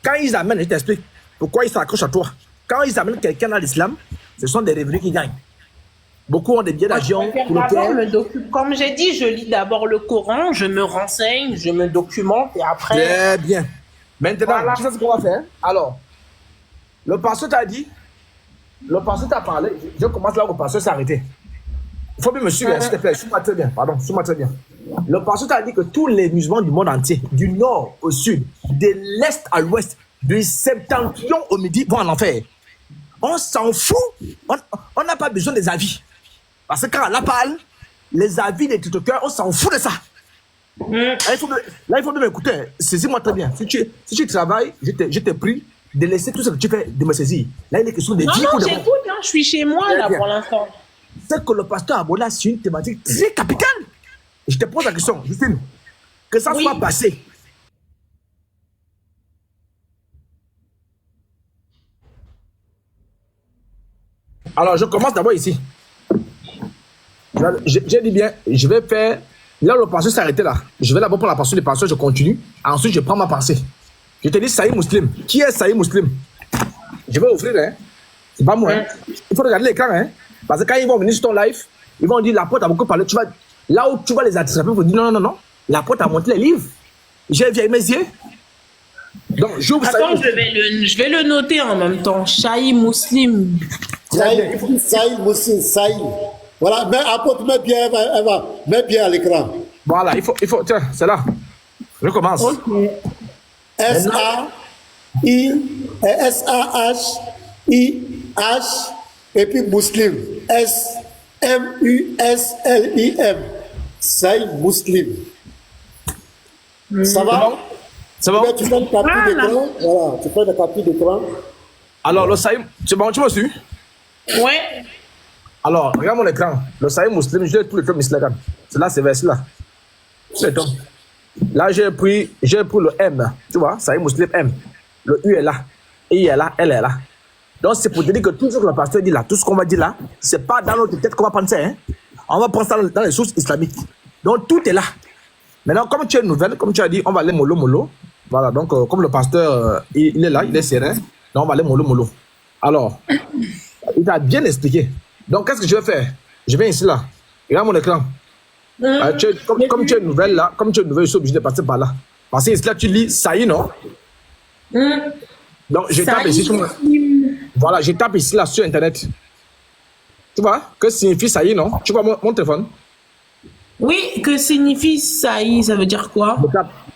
quand ils amènent, je t'explique pourquoi ils s'accrochent à toi. Quand ils amènent quelqu'un à l'islam, ce sont des revenus qui gagnent. Beaucoup ont des billets d'avion. Comme j'ai dit, je lis d'abord le Coran, je me renseigne, je me documente et après. Très bien. Maintenant, voilà. Tu sais ce qu'on va faire? Alors, le pasteur t'a dit, le pasteur t'a parlé, je commence là où le pasteur s'est arrêté. Il faut bien me suivre, s'il te plaît, suis-moi très bien, pardon, suis-moi très bien. Le pasteur t'a dit que tous les musulmans du monde entier, du nord au sud, de l'est à l'ouest, du septentrion au midi, vont en enfer. On s'en fout, on n'a pas besoin des avis. Parce que quand Allah parle, les avis des tiktokers, on s'en fout de ça. Là, il faut m'écouter. Saisis-moi très bien. Si tu travailles, je t'ai pris de laisser tout ce que tu fais, de me saisir. Là, il est question de vie. Non, j'écoute, hein, je suis chez moi là pour l'instant. C'est que le pasteur abordé sur une thématique très capitale. Et je te pose la question, Justine, que ça soit passé. Alors, je commence d'abord ici. J'ai dit bien, je vais faire. Là, le pasteur s'est arrêté là. Je vais d'abord prendre la pensée du pasteur, je continue. Ensuite, je prends ma pensée. Je te dis Saïd Muslim. Qui est Saïd Muslim? Je vais ouvrir, hein. C'est pas moi. Hein. Il faut regarder l'écran, hein. Parce que quand ils vont venir sur ton live, ils vont dire l'apôtre a beaucoup parlé. Tu vas, là où tu vas les attraper, ils vont dire non. L'apôtre a montré les livres. J'ai vu avec mes yeux. Donc, j'ouvre ça. Attends, je vais le noter en même temps. Saïd Muslim. Saïd Muslim, Saïd. Voilà, mais apôtre, mets bien à l'écran. Voilà, il faut, tiens, c'est là. Je commence. Okay. S-A-H-I-H et puis Muslim. S-M-U-S-L-I-M. Saïd Muslim. Ça va? C'est bon? Tu fais une capture d'écran. Voilà, tu fais une capture d'écran. Alors, le Saïd, c'est bon, tu me suis? Ouais. Alors, regarde mon écran. Le Saïd Muslim, j'ai tout le temps Islam. C'est là, c'est vers là. C'est tout. Là, j'ai pris le M. Tu vois, Saïd Muslim M. Le U est là. Et il est là, elle est là. Donc, c'est pour te dire que tout ce que le pasteur dit là, tout ce qu'on va dire là, c'est pas dans notre tête qu'on va penser. Hein? On va prendre ça dans les sources islamiques. Donc, tout est là. Maintenant, comme tu as une nouvelle, comme tu as dit, on va aller mollo. Voilà, donc, comme le pasteur, il est là, il est serein. Donc, on va aller mollo. Alors, il t'a bien expliqué. Donc, qu'est-ce que je vais faire? Je viens ici là. Regarde mon écran. Comme tu as une nouvelle là, je suis obligé de passer par là. Parce que ici là, tu lis Saïd, non? Donc, je tape ici. Voilà, je tape ici là sur Internet. Tu vois? Que signifie Saïd, non? Tu vois mon téléphone? Oui, que signifie Saïd? Ça veut dire quoi?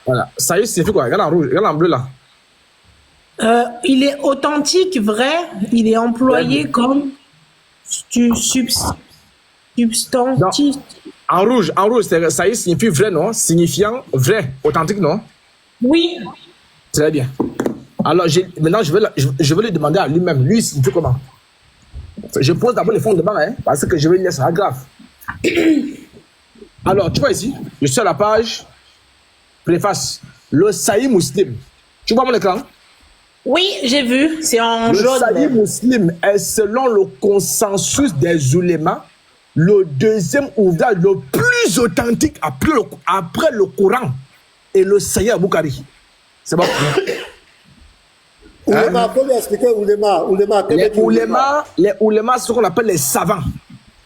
Voilà. Saïd signifie quoi? Regarde en rouge, regarde en bleu là. Il est authentique, vrai. Il est employé comme substantif. En rouge, Saïd signifie vrai, non? Signifiant vrai, authentique, non? Oui. Très bien. Alors, maintenant, je vais lui demander à lui-même. Lui, il signifie comment? Je pose d'abord les fondements, hein, parce que je vais lui laisser ça grave. Alors, tu vois ici, je suis à la page préface. Le Saïd Muslim. Tu vois mon écran? Oui, j'ai vu. C'est en jaune. Le Saïd Muslim est, selon le consensus des oulémas, le deuxième ouvrage le plus authentique après le Coran et le Sahih Bukhari. C'est bon? Ouléma, faut lui expliquer ouléma. Les oulémas, c'est ce qu'on appelle les savants.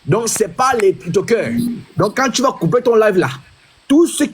Donc, ce n'est pas les tiktokers. Donc, quand tu vas couper ton live là, tout ce qui